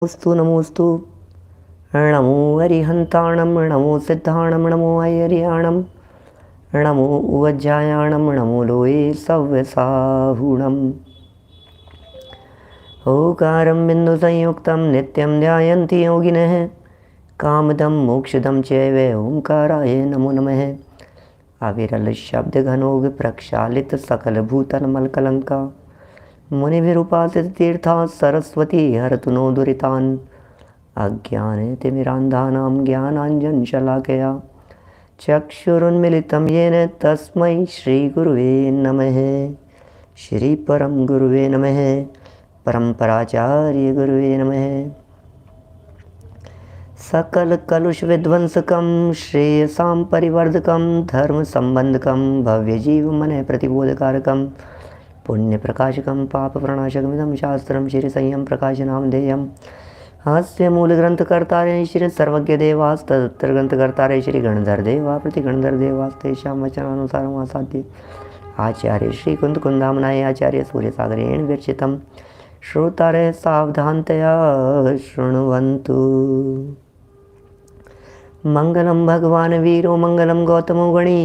नमोस्तु नमोस्तु नमो अरिहन्ताणं नमो सिद्धाणं नमो ऐरियाणं नमो उवज्जायाणं नमो लोये सव्यसाहुणम् ओकारं बिन्दुसंयुक्तं नित्यं ध्यायन्ति योगिनः कामदं मोक्षदं चैव ओंकाराय नमो नमः। अविरल शब्द घनो प्रक्षालित सकल भूतल मलकलंका मुनिभिरुपासित तीर्था सरस्वती हरतु नो दुरितान् अज्ञानतिमिरान्धानां ज्ञानाञ्जनशलाकया चक्षुरुन्मिलितं येन तस्मै श्रीगुरुवे नमः। श्रीपरं गुरुवे नमः। परम्पराचार्य गुरुवे नमः। सकल कलुष विध्वंसकं श्रेयसां परिवर्धकं धर्म संबंधकं भव्य जीव मन प्रतिबोधकारकं पुण्य प्रकाशकं पाप प्रणाशकमिदं शास्त्रं श्री संयम प्रकाशनामधेयं हास्य मूल ग्रंथकर्तारे श्री सर्वज्ञ देवास्तत्र ग्रंथकर्तारे श्री गणधर देवा प्रति गणधर देवास्तेषां वचनानुसारम् आसाद्य आचार्य श्री कुंद कुंदामनाय आचार्य सूर्यसागरेण विरचितं श्रोतारे सावधानतया शृण्वन्तु। मंगलम भगवान वीरो मंगलम गौतमो गणी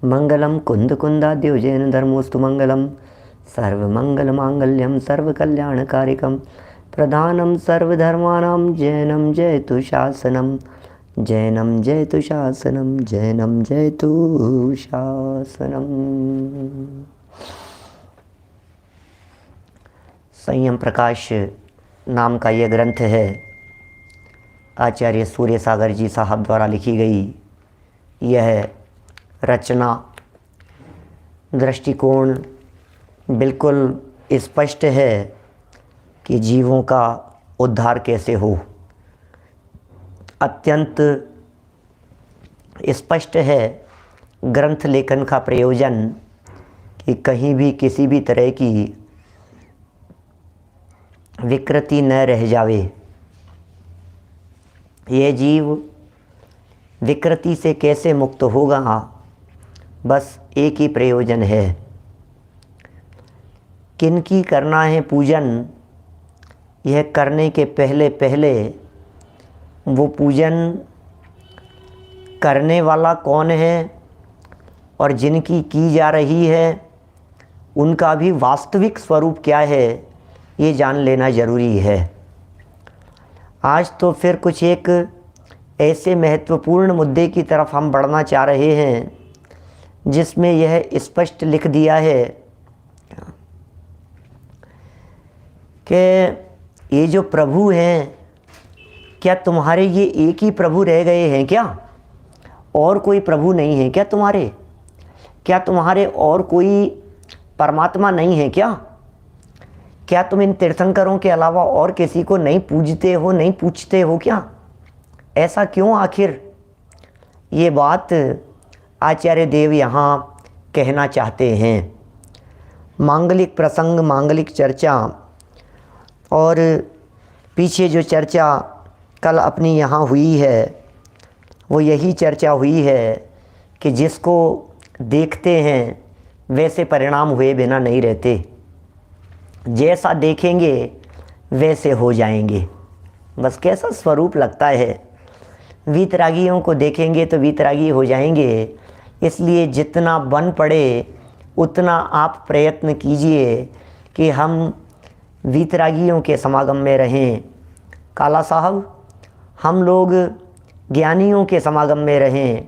मंगलम कुंद कुंदाद्योजन धर्मोस्तु मंगलम सर्वमंगल मांगल्यम सर्वकल्याणकारिकम प्रधानम सर्वधर्माणां जैनम जयतु शासनम जैनम जयतु शासनम जैनम जयतु शासनम। संयम प्रकाश नाम का यह ग्रंथ है, आचार्य सूर्यसागर जी साहब द्वारा लिखी गई यह रचना दृष्टिकोण बिल्कुल स्पष्ट है कि जीवों का उद्धार कैसे हो। अत्यंत स्पष्ट है ग्रंथ लेखन का प्रयोजन कि कहीं भी किसी भी तरह की विकृति न रह जावे। यह जीव विकृति से कैसे मुक्त होगा, बस एक ही प्रयोजन है। किनकी करना है पूजन, यह करने के पहले पहले वो पूजन करने वाला कौन है और जिनकी की जा रही है उनका भी वास्तविक स्वरूप क्या है, ये जान लेना ज़रूरी है। आज तो फिर कुछ एक ऐसे महत्वपूर्ण मुद्दे की तरफ हम बढ़ना चाह रहे हैं जिसमें यह स्पष्ट लिख दिया है कि ये जो प्रभु हैं, क्या तुम्हारे ये एक ही प्रभु रह गए हैं क्या? और कोई प्रभु नहीं है क्या तुम्हारे? क्या तुम्हारे और कोई परमात्मा नहीं है क्या? क्या तुम इन तीर्थंकरों के अलावा और किसी को नहीं पूजते हो, नहीं पूछते हो क्या? ऐसा क्यों आखिर? ये बात आचार्य देव यहाँ कहना चाहते हैं। मांगलिक प्रसंग, मांगलिक चर्चा और पीछे जो चर्चा कल अपनी यहाँ हुई है वो यही चर्चा हुई है कि जिसको देखते हैं वैसे परिणाम हुए बिना नहीं रहते। जैसा देखेंगे वैसे हो जाएंगे। बस कैसा स्वरूप लगता है। वीतरागियों को देखेंगे तो वीतरागी हो जाएंगे। इसलिए जितना बन पड़े उतना आप प्रयत्न कीजिए कि हम वीतरागियों के समागम में रहें। काला साहब, हम लोग ज्ञानियों के समागम में रहें।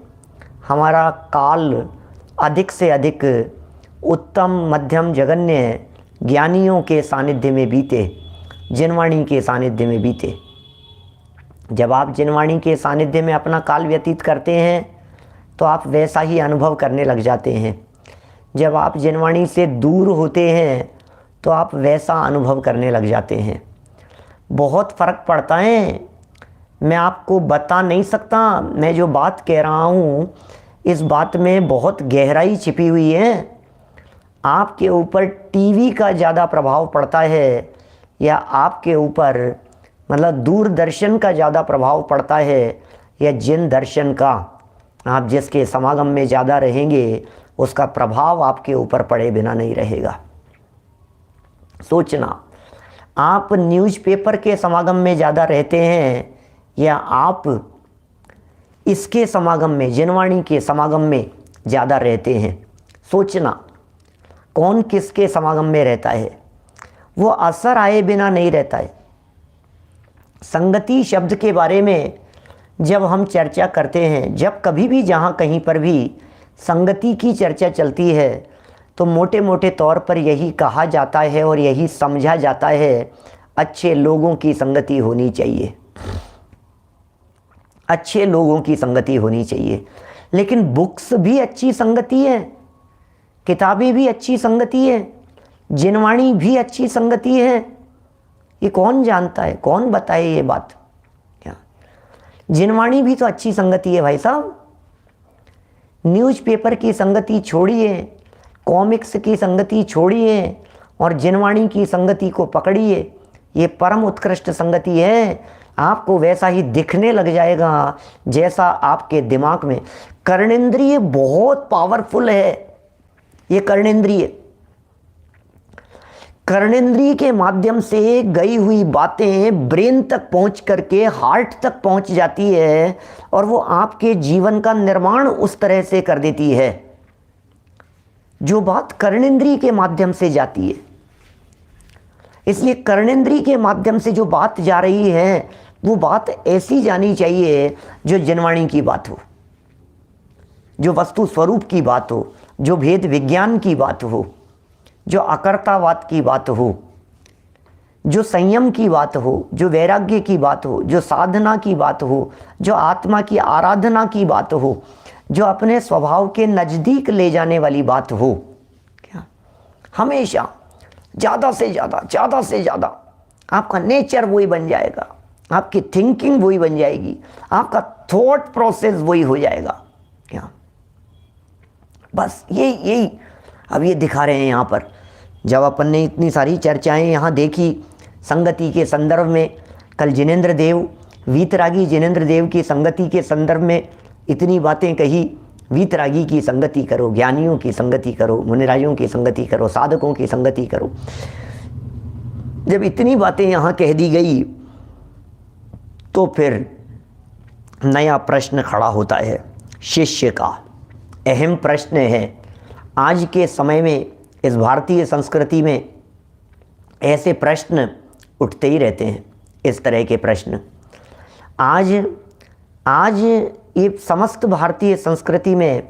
हमारा काल अधिक से अधिक उत्तम मध्यम जगन्य ज्ञानियों के सानिध्य में बीते, जिनवाणी के सानिध्य में बीते। जब आप जिनवाणी के सानिध्य में अपना काल व्यतीत करते हैं तो आप वैसा ही अनुभव करने लग जाते हैं। जब आप जिनवाणी से दूर होते हैं तो आप वैसा अनुभव करने लग जाते हैं। बहुत फ़र्क पड़ता है। मैं आपको बता नहीं सकता। मैं जो बात कह रहा हूँ इस बात में बहुत गहराई छिपी हुई है। आपके ऊपर टीवी का ज़्यादा प्रभाव पड़ता है या आपके ऊपर मतलब दूरदर्शन का ज़्यादा प्रभाव पड़ता है या जिन दर्शन का? आप जिसके समागम में ज़्यादा रहेंगे उसका प्रभाव आपके ऊपर पड़े बिना नहीं रहेगा। सोचना, आप न्यूज़पेपर के समागम में ज़्यादा रहते हैं या आप इसके समागम में, जनवाणी के समागम में ज़्यादा रहते हैं? सोचना, कौन किसके समागम में रहता है? वो असर आए बिना नहीं रहता है। संगति शब्द के बारे में जब हम चर्चा करते हैं, जब कभी भी जहाँ कहीं पर भी संगति की चर्चा चलती है, तो मोटे मोटे तौर पर यही कहा जाता है और यही समझा जाता है, अच्छे लोगों की संगति होनी चाहिए, अच्छे लोगों की संगति होनी चाहिए। लेकिन बुक्स भी अच्छी संगति है, किताबें भी अच्छी संगति है, जिनवाणी भी अच्छी संगति है। ये कौन जानता है, कौन बताए ये बात? क्या जिनवाणी भी तो अच्छी संगति है भाई साहब। न्यूज़पेपर की संगति छोड़िए, कॉमिक्स की संगति छोड़िए और जिनवाणी की संगति को पकड़िए। ये परम उत्कृष्ट संगति है। आपको वैसा ही दिखने लग जाएगा जैसा आपके दिमाग में। कर्णेंद्रिय बहुत पावरफुल है। ये कर्णेंद्रिय के माध्यम से गई हुई बातें ब्रेन तक पहुंच करके हार्ट तक पहुंच जाती है और वो आपके जीवन का निर्माण उस तरह से कर देती है। जो बात कर्णेंद्रिय के माध्यम से जाती है, इसलिए कर्णेंद्रिय के माध्यम से जो बात जा रही है वो बात ऐसी जानी चाहिए जो जनवाणी की बात हो, जो वस्तु स्वरूप की बात हो, जो भेद विज्ञान की बात हो, जो अकर्तावाद की बात हो, जो संयम की बात हो, जो वैराग्य की बात हो, जो साधना की बात हो, जो आत्मा की आराधना की बात हो, जो अपने स्वभाव के नज़दीक ले जाने वाली बात हो। क्या हमेशा ज़्यादा से ज़्यादा आपका नेचर वही बन जाएगा, आपकी थिंकिंग वही बन जाएगी, आपका थॉट प्रोसेस वही हो जाएगा। क्या बस यही अब ये दिखा रहे हैं यहाँ पर। जब अपन ने इतनी सारी चर्चाएं यहाँ देखी संगति के संदर्भ में, कल जिनेंद्र देव, वीतरागी जिनेंद्र देव की संगति के संदर्भ में इतनी बातें कही। वीतरागी की संगति करो, ज्ञानियों की संगति करो, मुनिराजों की संगति करो, साधकों की संगति करो। जब इतनी बातें यहाँ कह दी गई तो फिर नया प्रश्न खड़ा होता है शिष्य का। अहम प्रश्न है आज के समय में, इस भारतीय संस्कृति में ऐसे प्रश्न उठते ही रहते हैं। इस तरह के प्रश्न आज ये समस्त भारतीय संस्कृति में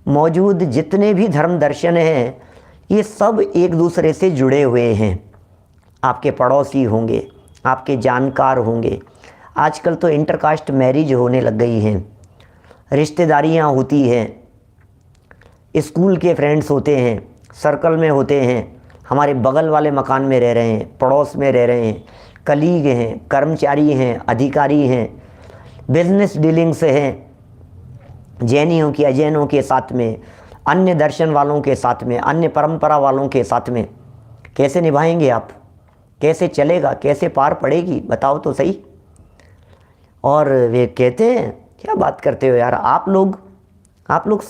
मौजूद जितने भी धर्म दर्शन हैं, ये सब एक दूसरे से जुड़े हुए हैं। आपके पड़ोसी होंगे, आपके जानकार होंगे। आजकल तो इंटरकास्ट मैरिज होने लग गई हैं, रिश्तेदारियां होती हैं, स्कूल के फ्रेंड्स होते हैं, सर्कल में होते हैं, हमारे बगल वाले मकान में रह रहे हैं, पड़ोस में रह रहे हैं, कलीग हैं, कर्मचारी हैं, अधिकारी हैं, बिजनेस डीलिंग्स हैं, जैनियों की अजैनों के साथ में, अन्य दर्शन वालों के साथ में, अन्य परंपरा वालों के साथ में। कैसे निभाएंगे आप? कैसे चलेगा? कैसे पार पड़ेगी? बताओ तो सही। और वे कहते हैं क्या बात करते हो यार, आप लोग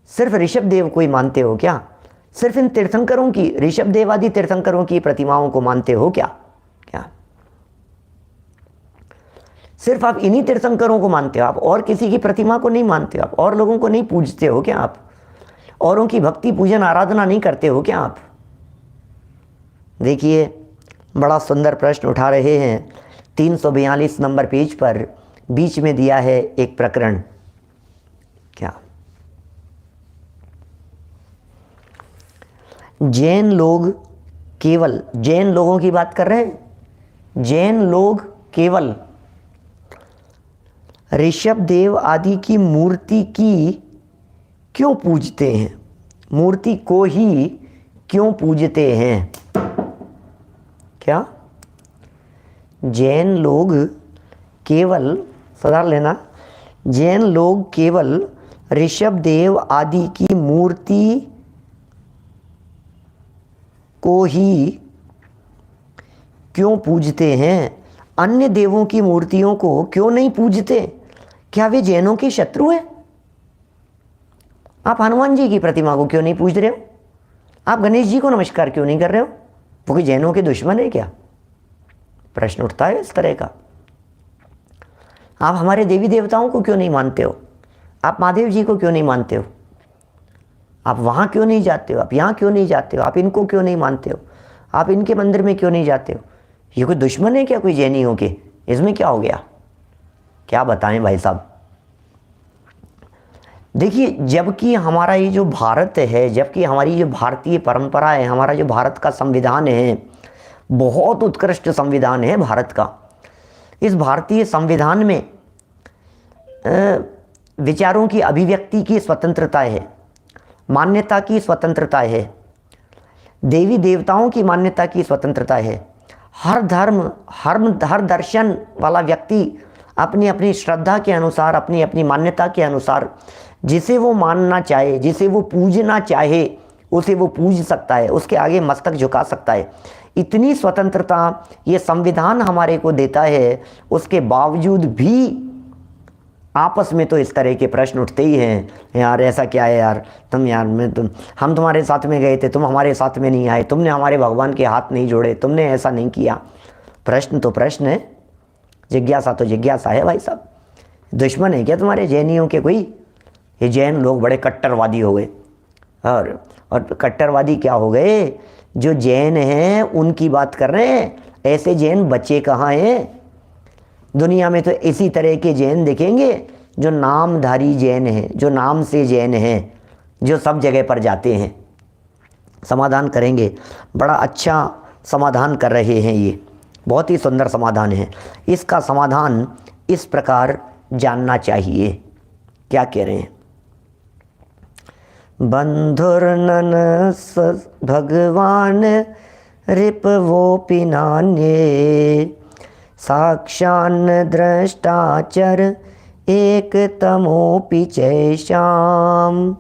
सिर्फ ऋषभ देव को ही मानते हो क्या? सिर्फ इन तीर्थंकरों की, ऋषभ देव आदि तीर्थंकरों की प्रतिमाओं को मानते हो क्या? सिर्फ आप इन्हीं तीर्थंकरों को मानते हो? आप और किसी की प्रतिमा को नहीं मानते हो? आप और लोगों को नहीं पूजते हो क्या? आप औरों की भक्ति पूजन आराधना नहीं करते हो क्या आप? देखिए बड़ा सुंदर प्रश्न उठा रहे हैं। 342 नंबर पेज पर बीच में दिया है एक प्रकरण। क्या जैन लोगों की बात कर रहे हैं। जैन लोग केवल ऋषभ देव आदि की मूर्ति की क्यों पूजते हैं? मूर्ति को ही क्यों पूजते हैं? क्या जैन लोग केवल, सुधार लेना, जैन लोग केवल ऋषभ देव आदि की मूर्ति को ही क्यों पूजते हैं? अन्य देवों की मूर्तियों को क्यों नहीं पूजते? क्या वे जैनों के शत्रु हैं? आप हनुमान जी की प्रतिमा को क्यों नहीं पूज रहे हो? आप गणेश जी को नमस्कार क्यों नहीं कर रहे हो? वो कोई जैनों के दुश्मन है क्या? प्रश्न उठता है इस तरह का। आप हमारे देवी देवताओं को क्यों नहीं मानते हो? आप महादेव जी को क्यों नहीं मानते हो? आप वहाँ क्यों नहीं जाते हो? आप यहाँ क्यों नहीं जाते हो? आप इनको क्यों नहीं मानते हो? आप इनके मंदिर में क्यों नहीं जाते हो? ये कोई दुश्मन है क्या कोई जैनियों के? इसमें क्या हो गया? क्या बताएं भाई साहब। देखिए, जबकि हमारा ये जो भारत है, जबकि हमारी जो भारतीय परंपरा है, हमारा जो भारत का संविधान है, बहुत उत्कृष्ट संविधान है भारत का। इस भारतीय संविधान में विचारों की अभिव्यक्ति की स्वतंत्रता है, मान्यता की स्वतंत्रता है, देवी देवताओं की मान्यता की स्वतंत्रता है। हर धर्म, हर दर्शन वाला व्यक्ति अपनी अपनी श्रद्धा के अनुसार, अपनी अपनी मान्यता के अनुसार जिसे वो मानना चाहे, जिसे वो पूजना चाहे, उसे वो पूज सकता है, उसके आगे मस्तक झुका सकता है। इतनी स्वतंत्रता ये संविधान हमारे को देता है, उसके बावजूद भी आपस में तो इस तरह के प्रश्न उठते ही हैं। यार ऐसा क्या है यार, हम तुम्हारे साथ में गए थे, तुम हमारे साथ में नहीं आए, तुमने हमारे भगवान के हाथ नहीं जोड़े, तुमने ऐसा नहीं किया। प्रश्न तो प्रश्न है, जिज्ञासा तो जिज्ञासा है भाई साहब। दुश्मन है क्या तुम्हारे जैनियों के कोई? ये जैन लोग बड़े कट्टरवादी हो गए। और कट्टरवादी क्या हो गए? जो जैन हैं उनकी बात कर रहे हैं। ऐसे जैन बच्चे कहाँ हैं? दुनिया में तो इसी तरह के जैन देखेंगे जो नामधारी जैन हैं, जो नाम से जैन हैं, जो सब जगह पर जाते हैं। समाधान करेंगे, बड़ा अच्छा समाधान कर रहे हैं, ये बहुत ही सुंदर समाधान है। इसका समाधान इस प्रकार जानना चाहिए। क्या कह रहे हैं? बंधुर्नन भगवान रिपवोपि नान्ये साक्षान् द्रष्टाचर एकतमोऽपि चैषाम्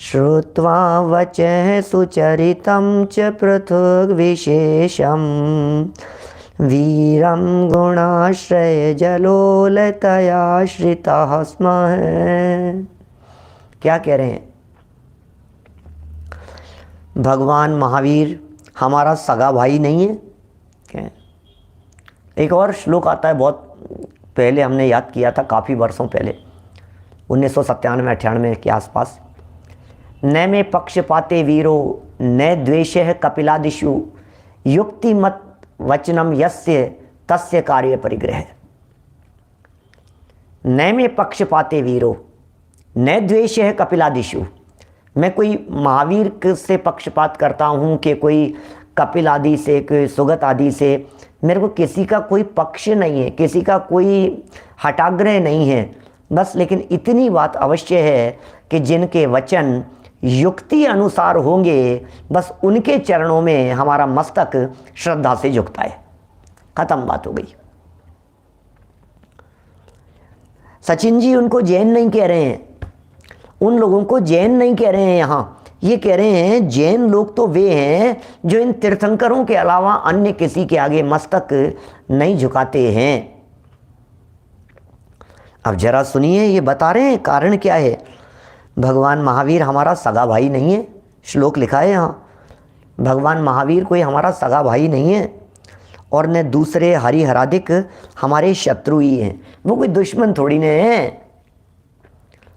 श्रुत्वा वचः सुचरितं च पृथग्विशेषं वीरं गुणाश्रय जलोलतया श्रिताः स्मः। क्या कह रहे हैं? भगवान महावीर हमारा सगा भाई नहीं है क्या? एक और श्लोक आता है, बहुत पहले हमने याद किया था, काफ़ी वर्षों पहले, 1997-98 के आसपास। न में पक्षपाते वीरो न द्वेषः कपिलादिषु युक्ति मत वचनम यस्य तस्य कार्य परिग्रह। न में पक्षपाते वीरो न द्वेषः कपिलादिषु। मैं कोई महावीर से पक्षपात करता हूँ कि कोई कपिल आदि से, कोई सुगत आदि से, मेरे को किसी का कोई पक्ष नहीं है, किसी का कोई हठाग्रह नहीं है। बस लेकिन इतनी बात अवश्य है कि जिनके वचन युक्ति अनुसार होंगे, बस उनके चरणों में हमारा मस्तक श्रद्धा से झुकता है। खत्म बात हो गई। सचिन जी उनको जैन नहीं कह रहे हैं, उन लोगों को जैन नहीं कह रहे हैं यहाँ। ये कह रहे हैं जैन लोग तो वे हैं जो इन तीर्थंकरों के अलावा अन्य किसी के आगे मस्तक नहीं झुकाते हैं। अब जरा सुनिए, ये बता रहे हैं कारण क्या है। भगवान महावीर हमारा सगा भाई नहीं है, श्लोक लिखा है यहाँ। भगवान महावीर कोई हमारा सगा भाई नहीं है, और न दूसरे हरिहरादिक हमारे शत्रु ही हैं। वो कोई दुश्मन थोड़ी ने हैं।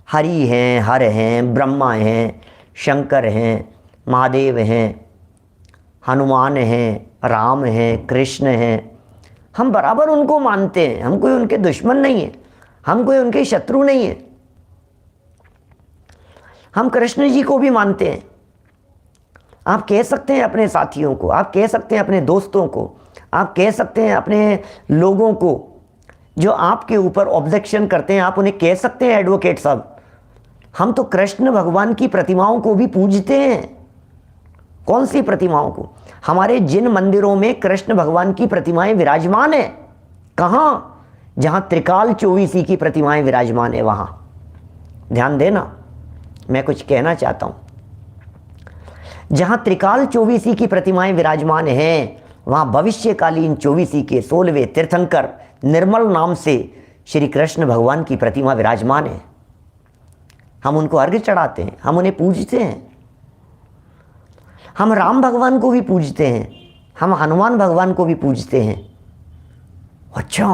हरि हैं, हर हैं, ब्रह्मा हैं, शंकर हैं, महादेव हैं, हनुमान हैं, राम हैं, कृष्ण हैं। हम बराबर उनको मानते हैं। हम कोई उनके दुश्मन नहीं है, हम कोई उनके शत्रु नहीं है। हम कृष्ण जी को भी मानते हैं। आप कह सकते हैं अपने साथियों को, आप कह सकते हैं अपने दोस्तों को, आप कह सकते हैं अपने लोगों को जो आपके ऊपर ऑब्जेक्शन करते हैं, आप उन्हें कह सकते हैं एडवोकेट साहब, हम तो कृष्ण भगवान की प्रतिमाओं को भी पूजते हैं। कौन सी प्रतिमाओं को? हमारे जिन मंदिरों में कृष्ण भगवान की प्रतिमाएं विराजमान है, कहाँ? जहां त्रिकाल चौबीसी की प्रतिमाएं विराजमान है, वहां ध्यान देना, मैं कुछ कहना चाहता हूं। जहां त्रिकाल चौबीसी की प्रतिमाएं विराजमान हैं, वहां भविष्यकालीन चौबीसी के 16वें तीर्थंकर निर्मल नाम से श्री कृष्ण भगवान की प्रतिमा विराजमान है। हम उनको अर्घ्य चढ़ाते हैं, हम उन्हें पूजते हैं। हम राम भगवान को भी पूजते हैं, हम हनुमान भगवान को भी पूजते हैं। अच्छा,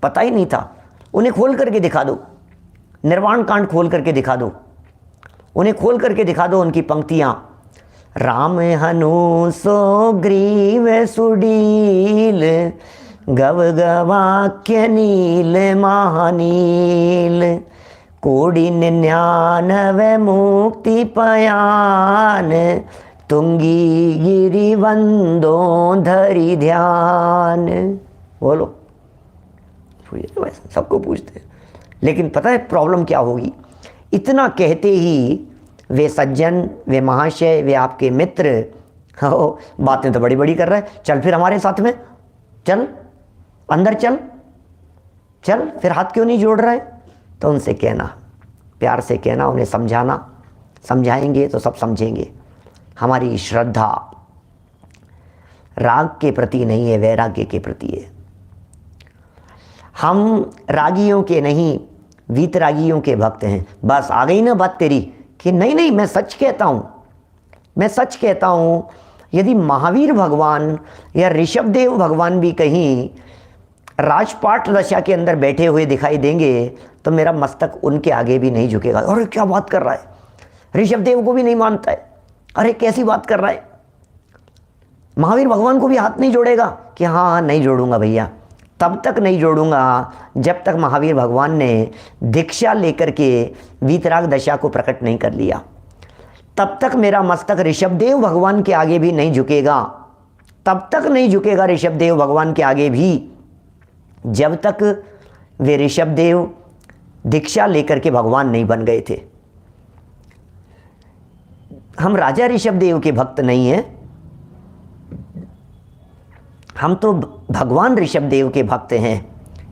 पता ही नहीं था। उन्हें खोल करके दिखा दो, निर्वाण कांड खोल करके दिखा दो, उन्हें खोल करके दिखा दो उनकी पंक्तियां। राम हनु सो ग्रीव सुडील, गव गवाक्य नील महानील, कोटि 99 मुक्ति पयान, तुंगी गिरि वंदो धरि ध्यान। बोलो, सबको पूछते हैं। लेकिन पता है प्रॉब्लम क्या होगी? इतना कहते ही वे सज्जन, वे महाशय, वे आपके मित्र, हो बातें तो बड़ी बड़ी कर रहे हैं, चल फिर हमारे साथ में, चल अंदर चल, चल फिर हाथ क्यों नहीं जोड़ रहे? तो उनसे कहना, प्यार से कहना, उन्हें समझाना, समझाएंगे तो सब समझेंगे। हमारी श्रद्धा राग के प्रति नहीं है, वैराग्य के प्रति है। हम रागियों के नहीं, वीतरागियों के भक्त हैं। बस आ गई ना बात तेरी कि नहीं नहीं मैं सच कहता हूँ, मैं सच कहता हूँ। यदि महावीर भगवान या ऋषभदेव भगवान भी कहीं राजपाट दशा के अंदर बैठे हुए दिखाई देंगे तो मेरा मस्तक उनके आगे भी नहीं झुकेगा। अरे क्या बात कर रहा है, ऋषभदेव को भी नहीं मानता है, अरे कैसी बात कर रहा है। महावीर भगवान को भी हाथ नहीं जोड़ेगा कि हाँ नहीं जोड़ूंगा भैया। तब तक नहीं जोड़ूंगा जब तक महावीर भगवान ने दीक्षा लेकर के वीतराग दशा को प्रकट नहीं कर लिया। तब तक मेरा मस्तक ऋषभदेव भगवान के आगे भी नहीं झुकेगा, तब तक नहीं झुकेगा ऋषभदेव भगवान के आगे भी जब तक वे ऋषभदेव दीक्षा लेकर के भगवान नहीं बन गए थे। हम राजा ऋषभदेव के भक्त नहीं हैं, हम तो भगवान ऋषभदेव के भक्त हैं।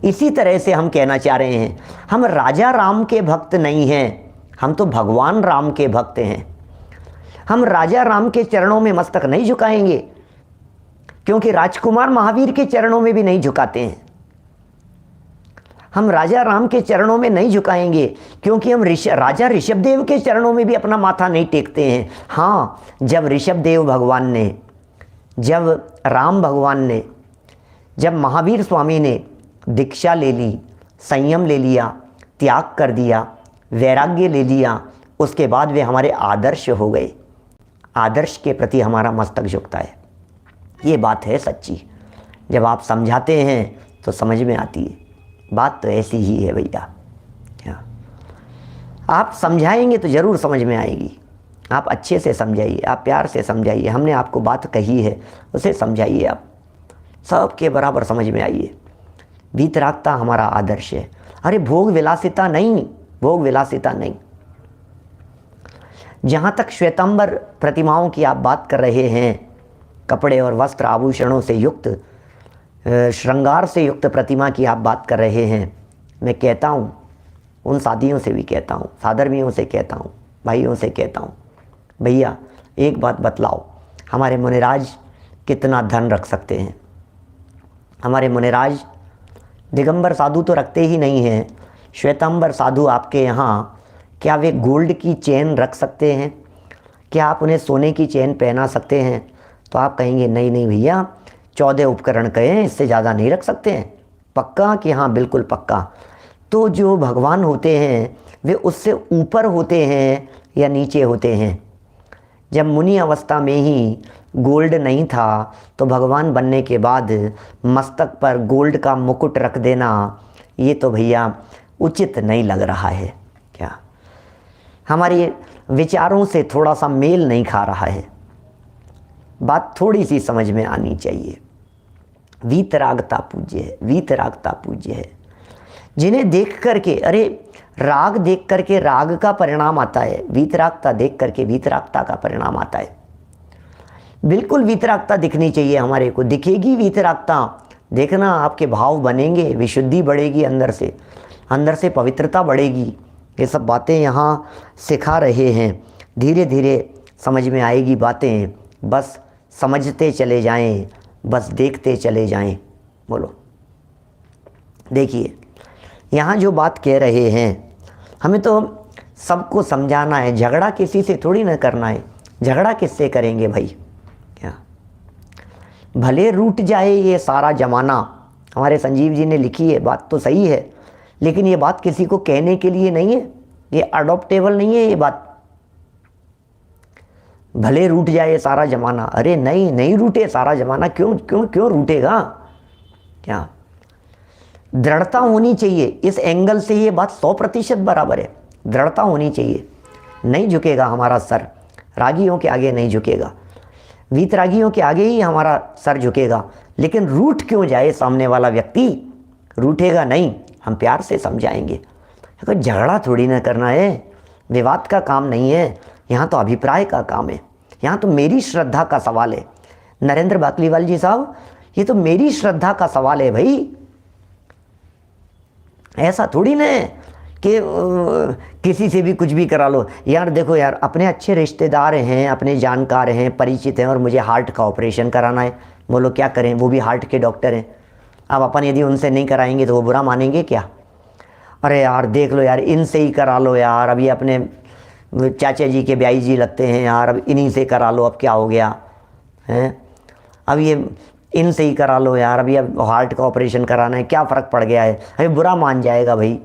इसी तरह से हम कहना चाह रहे हैं, हम राजा राम के भक्त नहीं हैं, हम तो भगवान राम के भक्त हैं। हम राजा राम के चरणों में मस्तक नहीं झुकाएंगे क्योंकि राजकुमार महावीर के चरणों में भी नहीं झुकाते हैं। हम राजा राम के चरणों में नहीं झुकाएंगे क्योंकि हम राजा ऋषभदेव के चरणों में भी अपना माथा नहीं टेकते हैं। हाँ, जब ऋषभदेव भगवान ने, जब राम भगवान ने, जब महावीर स्वामी ने दीक्षा ले ली, संयम ले लिया, त्याग कर दिया, वैराग्य ले लिया, उसके बाद वे हमारे आदर्श हो गए। आदर्श के प्रति हमारा मस्तक झुकता है। ये बात है सच्ची। जब आप समझाते हैं तो समझ में आती है। बात तो ऐसी ही है भैया। आप समझाएंगे तो ज़रूर समझ में आएगी। आप अच्छे से समझाइए, आप प्यार से समझाइए। हमने आपको बात कही है उसे समझाइए, आप सबके बराबर समझ में आइए। वीतरागता हमारा आदर्श है। अरे भोग विलासिता नहीं, भोग विलासिता नहीं। जहाँ तक श्वेतांबर प्रतिमाओं की आप बात कर रहे हैं, कपड़े और वस्त्र आभूषणों से युक्त, श्रृंगार से युक्त प्रतिमा की आप बात कर रहे हैं, मैं कहता हूँ, उन साधियों से भी कहता हूँ, साधर्मियों से कहता हूँ, भाइयों से कहता हूँ, भैया एक बात बतलाओ, हमारे मुनिराज कितना धन रख सकते हैं? हमारे मुनिराज दिगंबर साधु तो रखते ही नहीं हैं। श्वेतांबर साधु आपके यहाँ, क्या वे गोल्ड की चेन रख सकते हैं? क्या आप उन्हें सोने की चेन पहना सकते हैं? तो आप कहेंगे नहीं नहीं भैया, 14 उपकरण कहें, इससे ज़्यादा नहीं रख सकते हैं। पक्का कि हाँ बिल्कुल पक्का। तो जो भगवान होते हैं वे उससे ऊपर होते हैं या नीचे होते हैं? जब मुनि अवस्था में ही गोल्ड नहीं था तो भगवान बनने के बाद मस्तक पर गोल्ड का मुकुट रख देना, ये तो भैया उचित नहीं लग रहा है। क्या हमारे विचारों से थोड़ा सा मेल नहीं खा रहा है? बात थोड़ी सी समझ में आनी चाहिए। वीतरागता पूज्य है, वीतरागता पूज्य है। जिन्हें देख करके, अरे राग देख करके राग का परिणाम आता है, वीतरागता देख करके वीतरागता का परिणाम आता है। बिल्कुल वीतरागता दिखनी चाहिए हमारे को, दिखेगी वीतरागता। देखना आपके भाव बनेंगे, विशुद्धि बढ़ेगी, अंदर से पवित्रता बढ़ेगी। ये सब बातें यहाँ सिखा रहे हैं। धीरे धीरे समझ में आएगी बातें, बस समझते चले जाएं, बस देखते चले जाएं। बोलो, देखिए यहाँ जो बात कह रहे हैं, हमें तो सबको समझाना है, झगड़ा किसी से थोड़ी ना करना है। झगड़ा किससे करेंगे भाई? क्या भले रूठ जाए ये सारा जमाना, हमारे संजीव जी ने लिखी है, बात तो सही है, लेकिन ये बात किसी को कहने के लिए नहीं है, ये अडॉप्टेबल नहीं है ये बात। भले रूठ जाए ये सारा जमाना, अरे नहीं, नहीं रूठे सारा जमाना, क्यों क्यों क्यों रूठेगा? क्या दृढ़ता होनी चाहिए, इस एंगल से ये बात 100% बराबर है। दृढ़ता होनी चाहिए, नहीं झुकेगा हमारा सर, रागियों के आगे नहीं झुकेगा, वीतरागियों के आगे ही हमारा सर झुकेगा। लेकिन रूठ क्यों जाए सामने वाला व्यक्ति? रूठेगा नहीं, हम प्यार से समझाएंगे। कोई झगड़ा थोड़ी ना करना है, विवाद का काम नहीं है, यहाँ तो अभिप्राय का काम है, यहाँ तो मेरी श्रद्धा का सवाल है। नरेंद्र बाकलीवाल जी साहब, ये तो मेरी श्रद्धा का सवाल है भाई। ऐसा थोड़ी ना है कि किसी से भी कुछ भी करा लो। यार देखो यार, अपने अच्छे रिश्तेदार हैं, अपने जानकार हैं, परिचित हैं, और मुझे हार्ट का ऑपरेशन कराना है, बोलो क्या करें, वो भी हार्ट के डॉक्टर हैं। अब अपन यदि उनसे नहीं कराएंगे तो वो बुरा मानेंगे क्या? अरे यार देख लो यार, इनसे ही करा लो यार, अभी अपने चाचा जी के ब्याई जी लगते हैं यार, अब इन्हीं से करा लो, अब क्या हो गया है, अब ये इनसे ही करा लो यार, अभी अब हार्ट का ऑपरेशन कराना है, क्या फ़र्क पड़ गया है? अभी बुरा मान जाएगा भाई,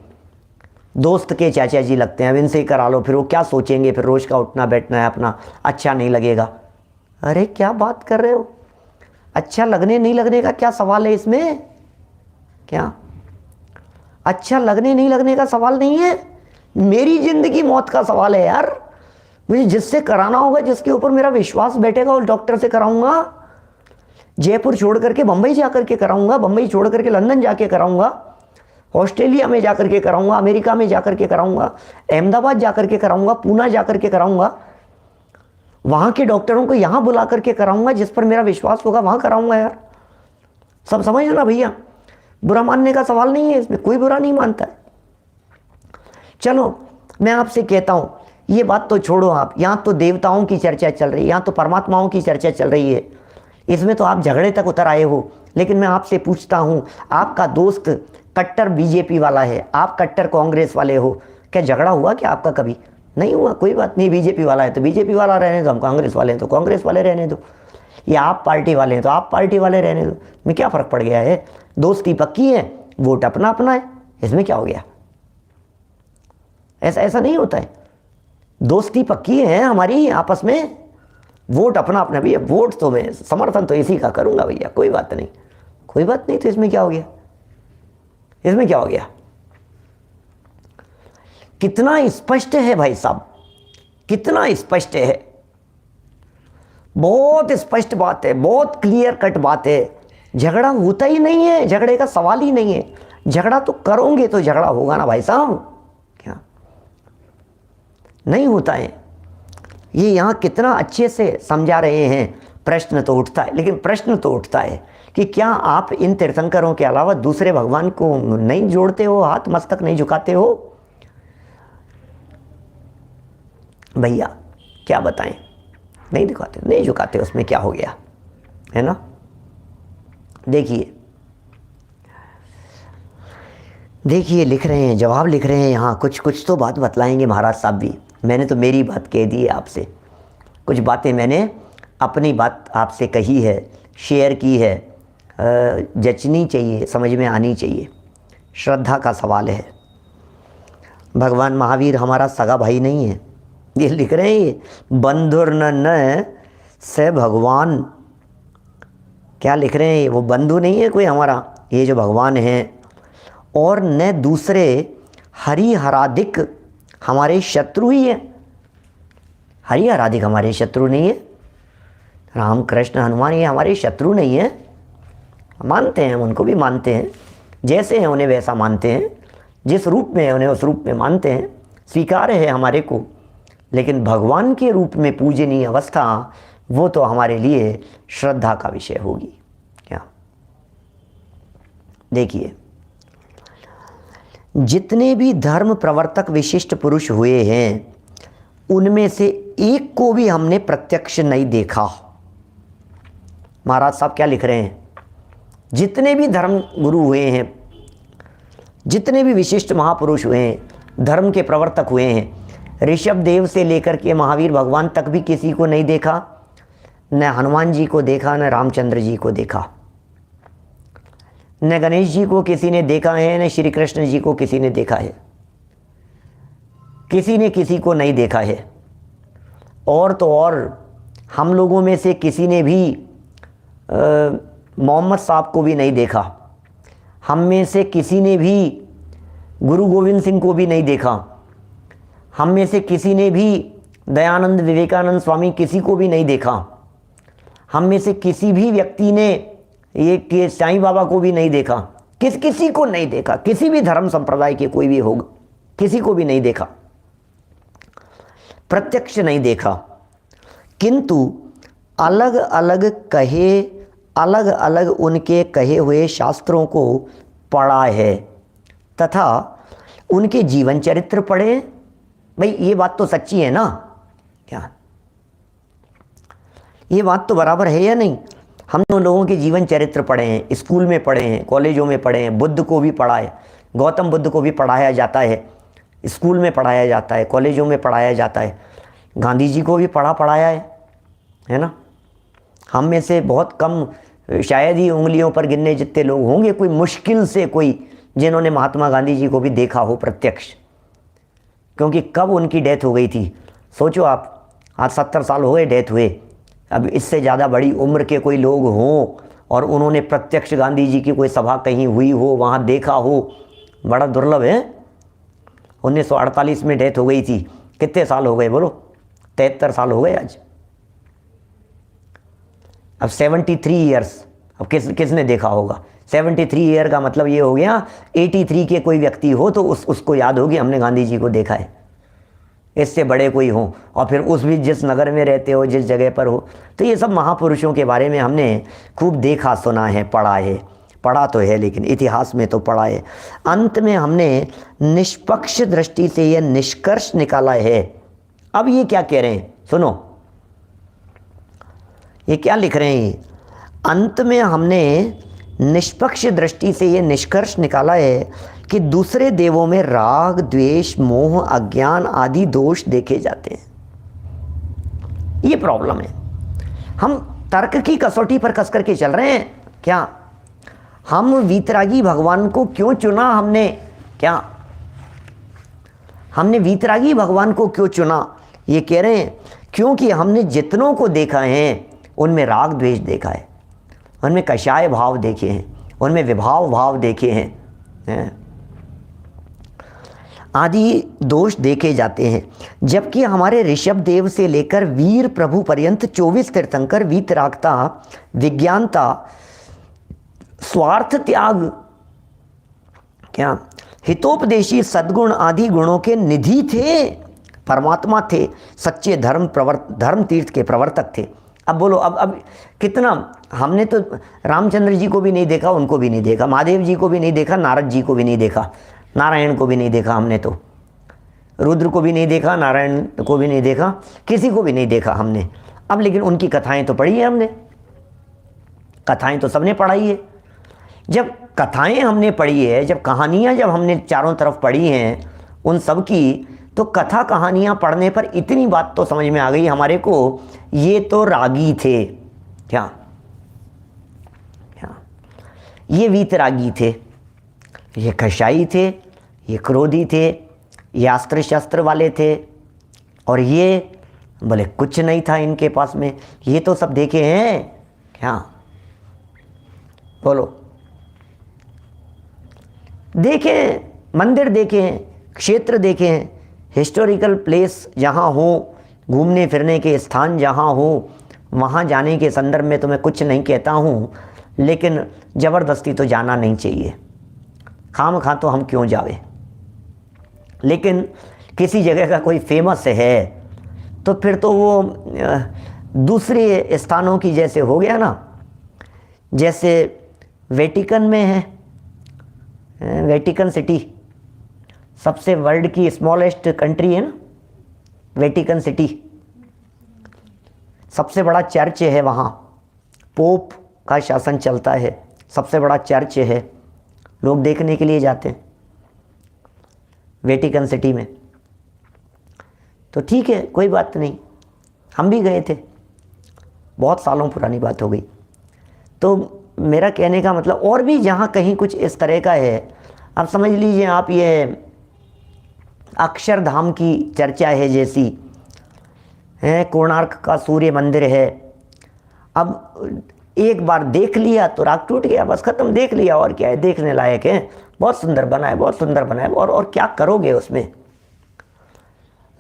दोस्त के चाचा जी लगते हैं, अब इनसे ही करा लो, फिर वो क्या सोचेंगे, फिर रोज़ का उठना बैठना है अपना, अच्छा नहीं लगेगा। अरे क्या बात कर रहे हो? अच्छा लगने नहीं लगने का क्या सवाल है इसमें? क्या अच्छा लगने नहीं लगने का सवाल नहीं है, मेरी ज़िंदगी मौत का सवाल है यार। मुझे जिससे कराना होगा, जिसके ऊपर मेरा विश्वास बैठेगा, उस डॉक्टर से कराऊंगा। जयपुर छोड़ करके बम्बई जा करके कराऊंगा, बम्बई छोड़ करके लंदन जाके कराऊंगा, ऑस्ट्रेलिया में जा करके कराऊंगा, अमेरिका में जा करके कराऊंगा, अहमदाबाद जा करके कराऊंगा, पूना जा करके कराऊंगा, वहाँ के डॉक्टरों को यहाँ बुला करके कराऊंगा, जिस पर मेरा विश्वास होगा वहाँ कराऊंगा यार। सब समझ ना भैया, बुरा मानने का सवाल नहीं है इसमें, कोई बुरा नहीं मानता है। चलो मैं आपसे कहता हूँ, ये बात तो छोड़ो आप, यहाँ तो देवताओं की चर्चा चल रही है, यहाँ तो परमात्माओं की चर्चा चल रही है, इसमें तो आप झगड़े तक उतर आए हो। लेकिन मैं आपसे पूछता हूँ, आपका दोस्त कट्टर बीजेपी वाला है, आप कट्टर कांग्रेस वाले हो, क्या झगड़ा हुआ क्या आपका कभी? नहीं हुआ, कोई बात नहीं। बीजेपी वाला है तो बीजेपी वाला रहने दो, हम कांग्रेस वाले हैं तो कांग्रेस वाले रहने दो, या आप पार्टी वाले हैं तो आप पार्टी वाले रहने दो, में क्या फ़र्क पड़ गया है? दोस्ती पक्की है, वोट अपना अपना है, इसमें क्या हो गया? ऐसा ऐसा नहीं होता है, दोस्ती पक्की है हमारी आपस में, वोट अपना अपना। भैया वोट तो मैं समर्थन तो इसी का करूंगा भैया, कोई बात नहीं, कोई बात नहीं, तो इसमें क्या हो गया? इसमें क्या हो गया? कितना स्पष्ट है भाई साहब, कितना स्पष्ट है, बहुत स्पष्ट बात है, बहुत क्लियर कट बात है। झगड़ा होता ही नहीं है, झगड़े का सवाल ही नहीं है। झगड़ा तो करोगे तो झगड़ा होगा ना भाई साहब, क्या नहीं होता है? ये यहाँ कितना अच्छे से समझा रहे हैं। प्रश्न तो उठता है, लेकिन प्रश्न तो उठता है कि क्या आप इन तीर्थंकरों के अलावा दूसरे भगवान को नहीं जोड़ते हो, हाथ मस्तक नहीं झुकाते हो? भैया क्या बताएं, नहीं दिखाते, नहीं झुकाते, उसमें क्या हो गया, है ना? देखिए देखिए, लिख रहे हैं, जवाब लिख रहे हैं यहाँ, कुछ कुछ तो बात बतलाएंगे महाराज साहब भी। मैंने तो मेरी बात कह दी है आपसे, कुछ बातें मैंने अपनी बात आपसे कही है, शेयर की है, जचनी चाहिए, समझ में आनी चाहिए, श्रद्धा का सवाल है। भगवान महावीर हमारा सगा भाई नहीं है, ये लिख रहे हैं, ये बंधुर न से भगवान, क्या लिख रहे हैं? वो बंधु नहीं है कोई हमारा, ये जो भगवान हैं, और न दूसरे हरिहराधिक हमारे शत्रु ही है। हरिहराधिक हमारे शत्रु नहीं है, राम कृष्ण हनुमान ये हमारे शत्रु नहीं है, मानते हैं, उनको भी मानते हैं, जैसे हैं उन्हें वैसा मानते हैं, जिस रूप में है उन्हें उस रूप में मानते हैं, स्वीकार है हमारे को। लेकिन भगवान के रूप में पूजनीय अवस्था, वो तो हमारे लिए श्रद्धा का विषय होगी। क्या देखिए, जितने भी धर्म प्रवर्तक विशिष्ट पुरुष हुए हैं, उनमें से एक को भी हमने प्रत्यक्ष नहीं देखा। महाराज साहब क्या लिख रहे हैं? जितने भी धर्म गुरु हुए हैं, जितने भी विशिष्ट महापुरुष हुए हैं, धर्म के प्रवर्तक हुए हैं, ऋषभ देव से लेकर के महावीर भगवान तक भी किसी को नहीं देखा। न हनुमान जी को देखा, न रामचंद्र जी को देखा, न गणेश जी को किसी ने देखा है, न श्री कृष्ण जी को किसी ने देखा है। किसी ने किसी को नहीं देखा है। और तो और हम लोगों में से किसी ने भी मोहम्मद साहब को भी नहीं देखा। हम में से किसी ने भी गुरु गोविंद सिंह को भी नहीं देखा। हम में से किसी ने भी दयानंद विवेकानंद स्वामी किसी को भी नहीं देखा। हम में से किसी भी व्यक्ति ने ये कि साईं बाबा को भी नहीं देखा। किसी को नहीं देखा। किसी भी धर्म संप्रदाय के कोई भी होगा, किसी को भी नहीं देखा, प्रत्यक्ष नहीं देखा। किंतु अलग अलग उनके कहे हुए शास्त्रों को पढ़ा है तथा उनके जीवन चरित्र पढ़े। भाई ये बात तो सच्ची है ना, क्या ये बात तो बराबर है या नहीं? हम उन लोगों के जीवन चरित्र पढ़े हैं, स्कूल में पढ़े हैं, कॉलेजों में पढ़े हैं, बुद्ध को भी पढ़ा है, गौतम बुद्ध को भी पढ़ाया जाता है, स्कूल में पढ़ाया जाता है, कॉलेजों में पढ़ाया जाता है, गांधी जी को भी पढ़ाया है ना। हम में से बहुत कम, शायद ही उंगलियों पर गिनने जितने लोग होंगे, कोई मुश्किल से कोई, जिन्होंने महात्मा गांधी जी को भी देखा हो प्रत्यक्ष। क्योंकि कब उनकी डेथ हो गई थी, सोचो आप, आज 70 साल हो गए डेथ हुए। अब इससे ज़्यादा बड़ी उम्र के कोई लोग हों और उन्होंने प्रत्यक्ष गांधी जी की कोई सभा कहीं हुई हो, वहाँ देखा हो, बड़ा दुर्लभ है। 1948 में डेथ हो गई थी। कितने साल हो गए बोलो? 73 साल हो गए आज। अब 73 ईयर्स, अब किसने देखा होगा? 73 ईयर का मतलब ये हो गया 83 के कोई व्यक्ति हो तो उसको याद होगी हमने गांधी जी को देखा है। इससे बड़े कोई हो, और फिर उस भी जिस नगर में रहते हो, जिस जगह पर हो, तो ये सब महापुरुषों के बारे में हमने खूब देखा, सुना है, पढ़ा है। पढ़ा तो है लेकिन इतिहास में तो पढ़ा है। अंत में हमने निष्पक्ष दृष्टि से यह निष्कर्ष निकाला है। अब ये क्या कह रहे हैं सुनो, ये क्या लिख रहे हैं? अंत में हमने निष्पक्ष दृष्टि से यह निष्कर्ष निकाला है कि दूसरे देवों में राग, द्वेष, मोह, अज्ञान आदि दोष देखे जाते हैं। ये प्रॉब्लम है। हम तर्क की कसौटी पर कस करके चल रहे हैं क्या? हम वीतरागी भगवान को क्यों चुना हमने? क्या हमने वीतरागी भगवान को क्यों चुना? ये कह रहे हैं क्योंकि हमने जितनों को देखा है उनमें राग द्वेष देखा है, उनमें कषाय भाव देखे हैं, उनमें विभाव भाव देखे हैं, आदि दोष देखे जाते हैं। जबकि हमारे ऋषभ देव से लेकर वीर प्रभु पर्यंत 24 तीर्थंकर वीतरागता, विज्ञानता, स्वार्थ त्याग, क्या हितोपदेशी सद्गुण आदि गुणों के निधि थे, परमात्मा थे, सच्चे धर्म तीर्थ के प्रवर्तक थे। अब बोलो, अब कितना हमने तो रामचंद्र जी को भी नहीं देखा, उनको भी नहीं देखा, महादेव जी को भी नहीं देखा, नारद जी को भी नहीं देखा, नारायण को भी नहीं देखा, हमने तो रुद्र को भी नहीं देखा, नारायण को भी नहीं देखा, किसी को भी नहीं देखा हमने। अब लेकिन उनकी कथाएं तो पढ़ी है हमने, कथाएं तो सबने पढ़ाई है। जब कथाएं हमने पढ़ी है, जब कहानियाँ जब हमने चारों तरफ पढ़ी हैं उन सब की, तो कथा कहानियाँ पढ़ने पर इतनी बात तो समझ में आ गई हमारे को, ये तो रागी थे। क्या ये वीतरागी थे, ये कषाई थे, ये क्रोधी थे, ये अस्त्र शस्त्र वाले थे, और ये बोले कुछ नहीं था इनके पास में। ये तो सब देखे हैं क्या? बोलो, देखे, मंदिर देखे हैं, क्षेत्र देखे हैं, हिस्टोरिकल प्लेस जहाँ हो, घूमने फिरने के स्थान जहाँ हो, वहाँ जाने के संदर्भ में तो मैं कुछ नहीं कहता हूँ, लेकिन ज़बरदस्ती तो जाना नहीं चाहिए। खामखा तो हम क्यों जावे। लेकिन किसी जगह का कोई फेमस है तो फिर तो वो दूसरे स्थानों की जैसे हो गया ना। जैसे वेटिकन में है, वेटिकन सिटी सबसे वर्ल्ड की स्मॉलेस्ट कंट्री है ना, वेटिकन सिटी सबसे बड़ा चर्च है, वहाँ पोप का शासन चलता है, सबसे बड़ा चर्च है, लोग देखने के लिए जाते हैं वेटिकन सिटी में। तो ठीक है, कोई बात नहीं, हम भी गए थे, बहुत सालों पुरानी बात हो गई। तो मेरा कहने का मतलब और भी जहाँ कहीं कुछ इस तरह का है, अब समझ लीजिए आप ये अक्षरधाम की चर्चा है जैसी है, कोणार्क का सूर्य मंदिर है, अब एक बार देख लिया तो राग टूट गया, बस खत्म, देख लिया और क्या है, देखने लायक है, बहुत सुंदर बना है, बहुत सुंदर बना है, और क्या करोगे उसमें।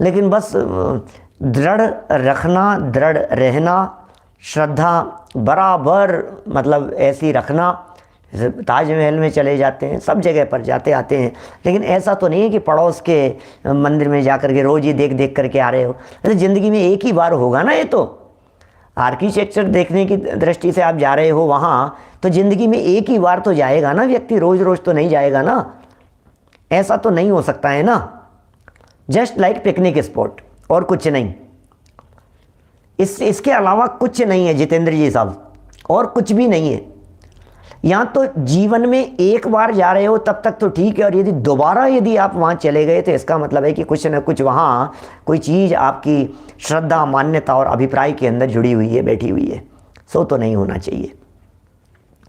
लेकिन बस दृढ़ रखना, दृढ़ रहना, श्रद्धा बराबर मतलब ऐसी रखना। ताजमहल में चले जाते हैं, सब जगह पर जाते आते हैं, लेकिन ऐसा तो नहीं है कि पड़ोस के मंदिर में जाकर के रोज़ ही देख देख करके आ रहे हो। अरे ज़िंदगी में एक ही बार होगा ना, ये तो आर्किटेक्चर देखने की दृष्टि से आप जा रहे हो वहाँ, तो ज़िंदगी में एक ही बार तो जाएगा ना व्यक्ति, रोज़ रोज़ तो नहीं जाएगा ना, ऐसा तो नहीं हो सकता है ना। जस्ट लाइक पिकनिक स्पॉट और कुछ नहीं, इसके अलावा कुछ नहीं है जितेंद्र जी साहब, और कुछ भी नहीं है। यहाँ तो जीवन में एक बार जा रहे हो तब तक तो ठीक है, और यदि दोबारा यदि आप वहाँ चले गए तो इसका मतलब है कि कुछ न कुछ वहाँ कोई चीज़ आपकी श्रद्धा, मान्यता और अभिप्राय के अंदर जुड़ी हुई है, बैठी हुई है। सो तो नहीं होना चाहिए,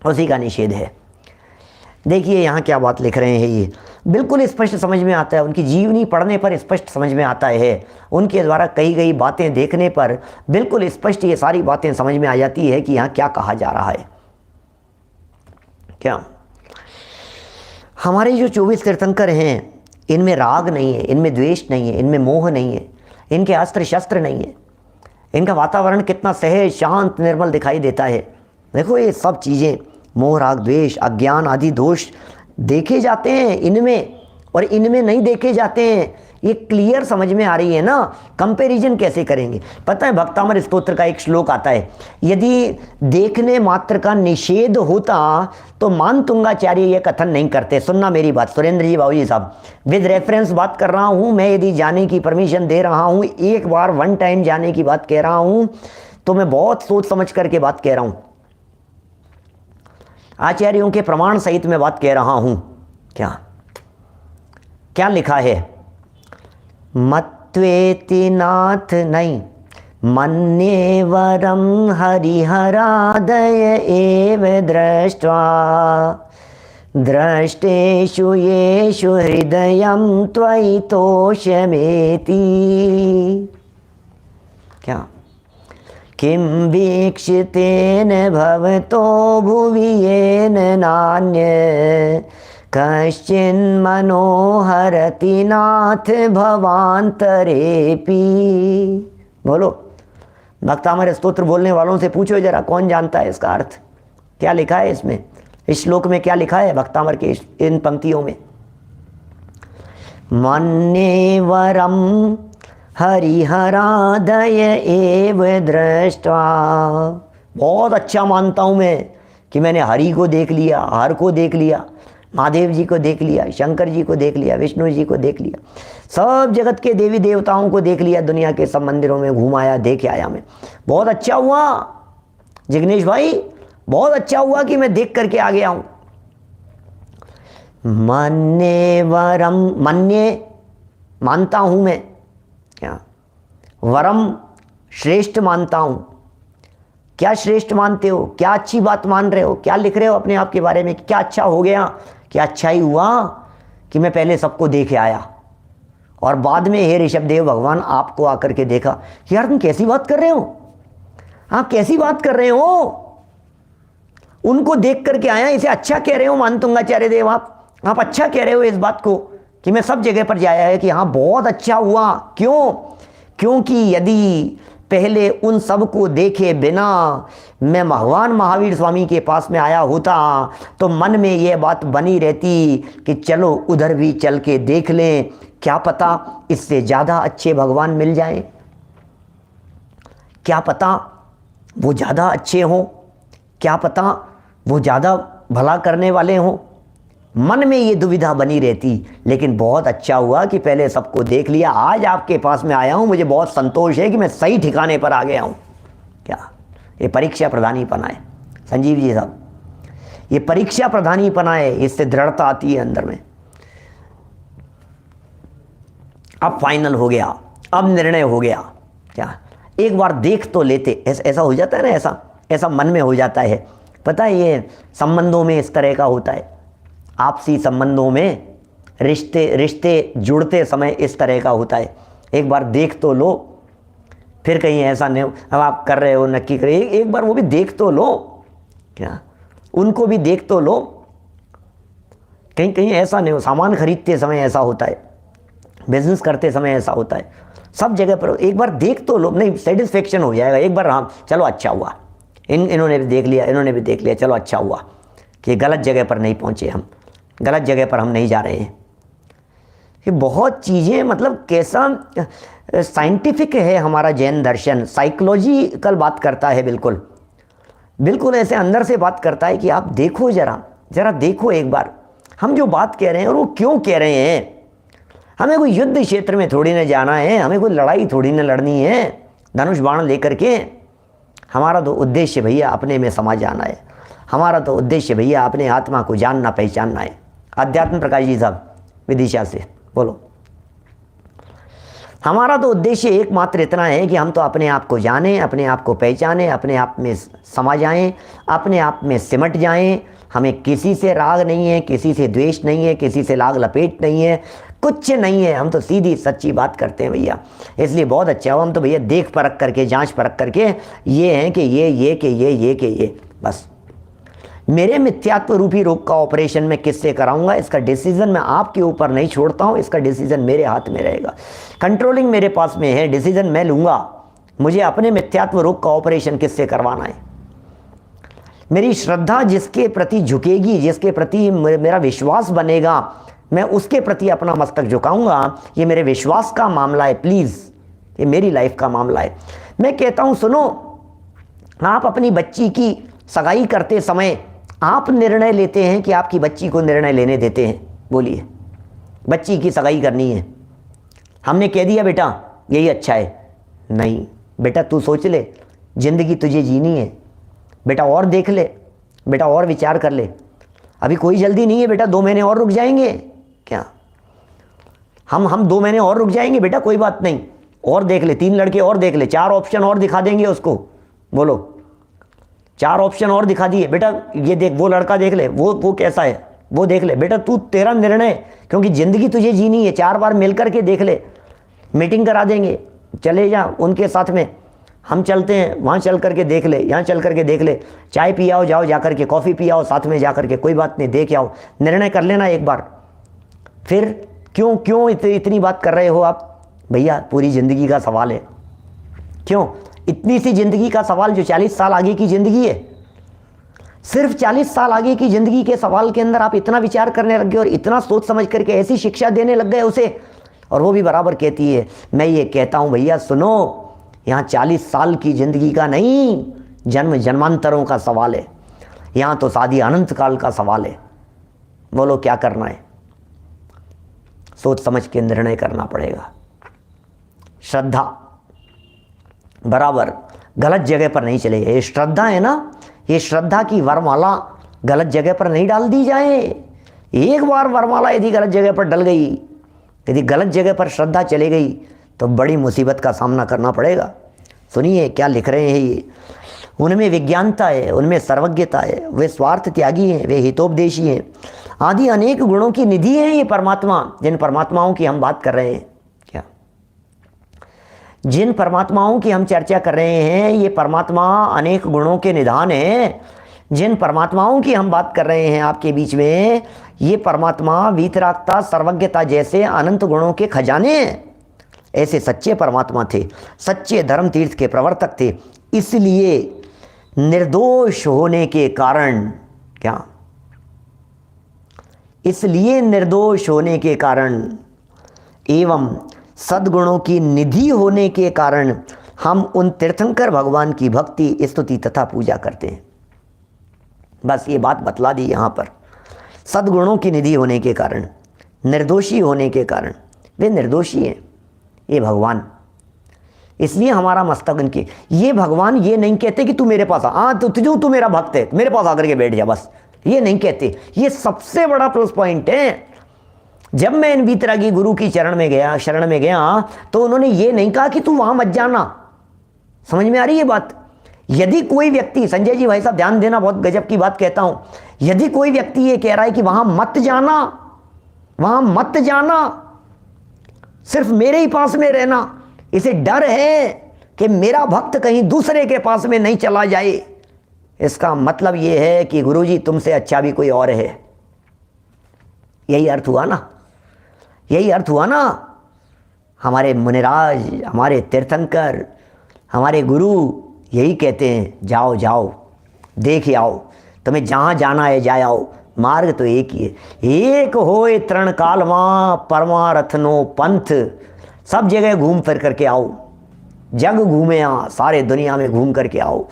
उसी का निषेध है। देखिए यहाँ क्या बात लिख रहे हैं, ये बिल्कुल स्पष्ट समझ में आता है, उनकी जीवनी पढ़ने पर स्पष्ट समझ में आता है, उनके द्वारा कही गई बातें देखने पर बिल्कुल स्पष्ट ये सारी बातें समझ में आ जाती है कि यहाँ क्या कहा जा रहा है। क्या हमारे जो 24 तीर्थंकर हैं, इनमें राग नहीं है, इनमें द्वेष नहीं है, इनमें मोह नहीं है, इनके अस्त्र शस्त्र नहीं है, इनका वातावरण कितना सहज, शांत, निर्मल दिखाई देता है। देखो ये सब चीज़ें, मोह, राग, द्वेष, अज्ञान आदि दोष देखे जाते हैं इनमें, और इनमें नहीं देखे जाते हैं। ये क्लियर समझ में आ रही है ना, कंपैरिजन कैसे करेंगे। पता है भक्तामर स्तोत्र का एक श्लोक आता है, यदि देखने मात्र का निषेध होता तो मानतुंगाचार्य ये कथन नहीं करते। सुनना मेरी बात सुरेंद्र जी, बाबू जी साहब, विद रेफरेंस बात कर रहा हूँ मैं। यदि जाने की परमिशन दे रहा हूँ, एक बार वन टाइम जाने की बात कह रहा हूँ, तो मैं बहुत सोच समझ करके बात कह रहा हूँ, आचार्यों के प्रमाण सहित मैं बात कह रहा हूँ। क्या क्या लिखा है, मत्वेति नाथ नहीं, मन्ये वरम हरिहरादय एव दृष्ट्वा, दृष्टेषु येषु हृदयं त्वयि तोषमेति। क्या किं वीक्षितेन भवतो भुवि येन नान्य कश्चिन्मनोहरति नाथ भवान्तरेपि। बोलो, भक्तामर स्तोत्र बोलने वालों से पूछो जरा, कौन जानता है इसका अर्थ, क्या लिखा है इसमें, इस श्लोक में क्या लिखा है भक्तामर के इन पंक्तियों में। मन्ये वरम हरिहरादय एव दृष्ट्वा, बहुत अच्छा मानता हूँ मैं कि मैंने हरि को देख लिया, हर को देख लिया, महादेव जी को देख लिया, शंकर जी को देख लिया, विष्णु जी को देख लिया, सब जगत के देवी देवताओं को देख लिया, दुनिया के सब मंदिरों में घूमाया, देख आया मैं। बहुत अच्छा हुआ जिग्नेश भाई, बहुत अच्छा हुआ कि मैं देख करके आ गया हूँ। मन्ये वरम, मन्ये मानता हूँ मैं, क्या वरम श्रेष्ठ मानता हूँ। क्या श्रेष्ठ मानते हो, क्या अच्छी बात मान रहे हो, क्या लिख रहे हो अपने आप के बारे में, क्या अच्छा हो गया, क्या अच्छा ही हुआ कि मैं पहले सबको देखे आया और बाद में हे ऋषभदेव भगवान आपको आकर के देखा। यार तुम कैसी बात कर रहे हो, आप कैसी बात कर रहे हो, उनको देख करके आया, इसे अच्छा कह रहे हो मानतुंगाचार्य देव, आप अच्छा कह रहे हो इस बात को कि मैं सब जगह पर जाया है कि हाँ बहुत अच्छा हुआ। क्यों, क्योंकि यदि पहले उन सब को देखे बिना मैं भगवान महावीर स्वामी के पास में आया होता तो मन में यह बात बनी रहती कि चलो उधर भी चल के देख लें, क्या पता इससे ज़्यादा अच्छे भगवान मिल जाएं, क्या पता वो ज़्यादा अच्छे हों, क्या पता वो ज़्यादा भला करने वाले हों। मन में ये दुविधा बनी रहती, लेकिन बहुत अच्छा हुआ कि पहले सबको देख लिया, आज आपके पास में आया हूँ, मुझे बहुत संतोष है कि मैं सही ठिकाने पर आ गया हूँ। क्या ये परीक्षा प्रधानीपना है संजीव जी साहब, ये परीक्षा प्रधानीपना है, इससे दृढ़ता आती है अंदर में। अब फाइनल हो गया, अब निर्णय हो गया। क्या एक बार देख तो लेते। ऐसा हो जाता है ना, ऐसा मन में हो जाता है। पता है ये संबंधों में इस तरह का होता है, आपसी संबंधों में रिश्ते जुड़ते समय इस तरह का होता है। एक बार देख तो लो, फिर कहीं ऐसा नहीं अब आप कर रहे हो नक्की करिए, एक बार वो भी देख तो लो, क्या उनको भी देख तो लो। कहीं कहीं ऐसा नहीं हो, सामान खरीदते समय ऐसा होता है, बिजनेस करते समय ऐसा होता है, सब जगह पर एक बार देख तो लो, नहीं सेटिस्फेक्शन हो जाएगा एक बार, हाँ चलो अच्छा हुआ, इन्होंने भी देख लिया, इन्होंने भी देख लिया, चलो अच्छा हुआ कि गलत जगह पर नहीं पहुँचे, हम गलत जगह पर हम नहीं जा रहे हैं। ये बहुत चीज़ें, मतलब कैसा साइंटिफिक है हमारा जैन दर्शन, साइकोलॉजिकल बात करता है, बिल्कुल बिल्कुल ऐसे अंदर से बात करता है कि आप देखो, जरा देखो एक बार, हम जो बात कह रहे हैं और वो क्यों कह रहे हैं। हमें कोई युद्ध क्षेत्र में थोड़ी ना जाना है, हमें कोई लड़ाई थोड़ी ना लड़नी है धनुष बाण लेकर के। हमारा तो उद्देश्य भैया अपने में समा जाना है, हमारा तो उद्देश्य भैया अपने आत्मा को जानना पहचानना है। अध्यात्म प्रकाश जी साहब विदिशा से बोलो। हमारा तो उद्देश्य एकमात्र इतना है कि हम तो अपने आप को जानें, अपने आप को पहचानें, अपने आप में समा जाएं, अपने आप में सिमट जाएं। हमें किसी से राग नहीं है, किसी से द्वेष नहीं है, किसी से लाग लपेट नहीं है, कुछ नहीं है। हम तो सीधी सच्ची बात करते हैं भैया, इसलिए बहुत अच्छा हो। हम तो भैया देख परख करके, जांच परख करके ये हैं कि ये कि ये बस। मेरे मिथ्यात्व रूपी रोग का ऑपरेशन मैं किससे कराऊंगा, इसका डिसीजन मैं आपके ऊपर नहीं छोड़ता हूं, इसका डिसीजन मेरे हाथ में रहेगा। कंट्रोलिंग मेरे पास में है, डिसीजन मैं लूंगा। मुझे अपने मिथ्यात्व रोग का ऑपरेशन किससे करवाना है। मेरी श्रद्धा जिसके प्रति झुकेगी, जिसके प्रति मेरा विश्वास बनेगा, मैं उसके प्रति अपना मस्तक झुकाऊंगा। ये मेरे विश्वास का मामला है, प्लीज़, ये मेरी लाइफ का मामला है। मैं कहता हूं सुनो, आप अपनी बच्ची की सगाई करते समय आप निर्णय लेते हैं कि आपकी बच्ची को निर्णय लेने देते हैं? बोलिए, बच्ची की सगाई करनी है, हमने कह दिया बेटा यही अच्छा है। नहीं बेटा, तू सोच ले, जिंदगी तुझे जीनी है बेटा, और देख ले बेटा, और विचार कर ले, अभी कोई जल्दी नहीं है बेटा, 2 महीने और रुक जाएंगे क्या? हम 2 महीने और रुक जाएंगे बेटा, कोई बात नहीं, और देख ले, 3 लड़के और देख ले, 4 ऑप्शन और दिखा देंगे उसको। बोलो, 4 ऑप्शन और दिखा दिए बेटा, ये देख, वो लड़का देख ले, वो कैसा है वो देख ले बेटा, तू तेरा निर्णय, क्योंकि ज़िंदगी तुझे जीनी है, 4 बार मिल करके देख ले, मीटिंग करा देंगे, चले जा उनके साथ में, हम चलते हैं वहाँ, चल करके देख ले, यहाँ चल करके देख ले, चाय पी आओ, जाओ जा करके कॉफ़ी पी आओ साथ में जा करके, कोई बात नहीं, देख आओ, निर्णय कर लेना एक बार। फिर क्यों इतनी बात कर रहे हो आप भैया? पूरी ज़िंदगी का सवाल है। क्यों इतनी सी ज़िंदगी का सवाल, जो 40 साल आगे की ज़िंदगी है, सिर्फ 40 साल आगे की ज़िंदगी के सवाल के अंदर आप इतना विचार करने लग गए और इतना सोच समझ करके ऐसी शिक्षा देने लग गए उसे, और वो भी बराबर कहती है। मैं ये कहता हूँ भैया सुनो, यहाँ 40 साल की ज़िंदगी का नहीं, जन्म जन्मांतरों का सवाल है, यहाँ तो शादी अनंत काल का सवाल है। बोलो क्या करना है, सोच समझ के निर्णय करना पड़ेगा। श्रद्धा बराबर गलत जगह पर नहीं चलेगी। ये श्रद्धा है ना, ये श्रद्धा की वरमाला गलत जगह पर नहीं डाल दी जाए। एक बार वरमाला यदि गलत जगह पर डल गई, यदि गलत जगह पर श्रद्धा चली गई, तो बड़ी मुसीबत का सामना करना पड़ेगा। सुनिए क्या लिख रहे हैं ये, उनमें विज्ञानता है, उनमें सर्वज्ञता है, वे स्वार्थ त्यागी हैं, वे हितोपदेशी हैं, आदि अनेक गुणों की निधि है ये परमात्मा। जिन परमात्माओं की हम बात कर रहे हैं, क्या जिन परमात्माओं की हम चर्चा कर रहे हैं, ये परमात्मा अनेक गुणों के निधान हैं। जिन परमात्माओं की हम बात कर रहे हैं आपके बीच में, ये परमात्मा वीतरागता, सर्वज्ञता जैसे अनंत गुणों के खजाने हैं। ऐसे सच्चे परमात्मा थे, सच्चे धर्म तीर्थ के प्रवर्तक थे। इसलिए निर्दोष होने के कारण, क्या इसलिए निर्दोष होने के कारण एवं सद्गुणों की निधि होने के कारण हम उन तीर्थंकर भगवान की भक्ति, स्तुति तथा पूजा करते हैं। बस ये बात बतला दी यहाँ पर। सद्गुणों की निधि होने के कारण, निर्दोषी होने के कारण, वे निर्दोषी हैं ये भगवान, इसलिए हमारा मस्तक उनके। ये भगवान ये नहीं कहते कि तू मेरे पास आ, हाँ तू मेरा भक्त है, मेरे पास आकर के बैठ जा, बस ये नहीं कहते। ये सबसे बड़ा प्लस पॉइंट है। जब मैं इन वीतरागी गुरु की शरण में गया, तो उन्होंने ये नहीं कहा कि तू वहां मत जाना, समझ में आ रही है बात? यदि कोई व्यक्ति, संजय जी भाई साहब ध्यान देना, बहुत गजब की बात कहता हूं, यदि कोई व्यक्ति ये कह रहा है कि वहां मत जाना, वहां मत जाना, सिर्फ मेरे ही पास में रहना, इसे डर है कि मेरा भक्त कहीं दूसरे के पास में नहीं चला जाए, इसका मतलब यह है कि गुरुजी तुमसे अच्छा भी कोई और है। यही अर्थ हुआ ना, यही अर्थ हुआ ना। हमारे मुनिराज, हमारे तीर्थंकर, हमारे गुरु यही कहते हैं, जाओ जाओ देख आओ, तुम्हें जहाँ जाना है जा आओ, मार्ग तो एक ही है। एक होए तृण काल मां परमारथ नो पंथ, सब जगह घूम फिर करके आओ, जग घूमे आ, सारे दुनिया में घूम करके आओ,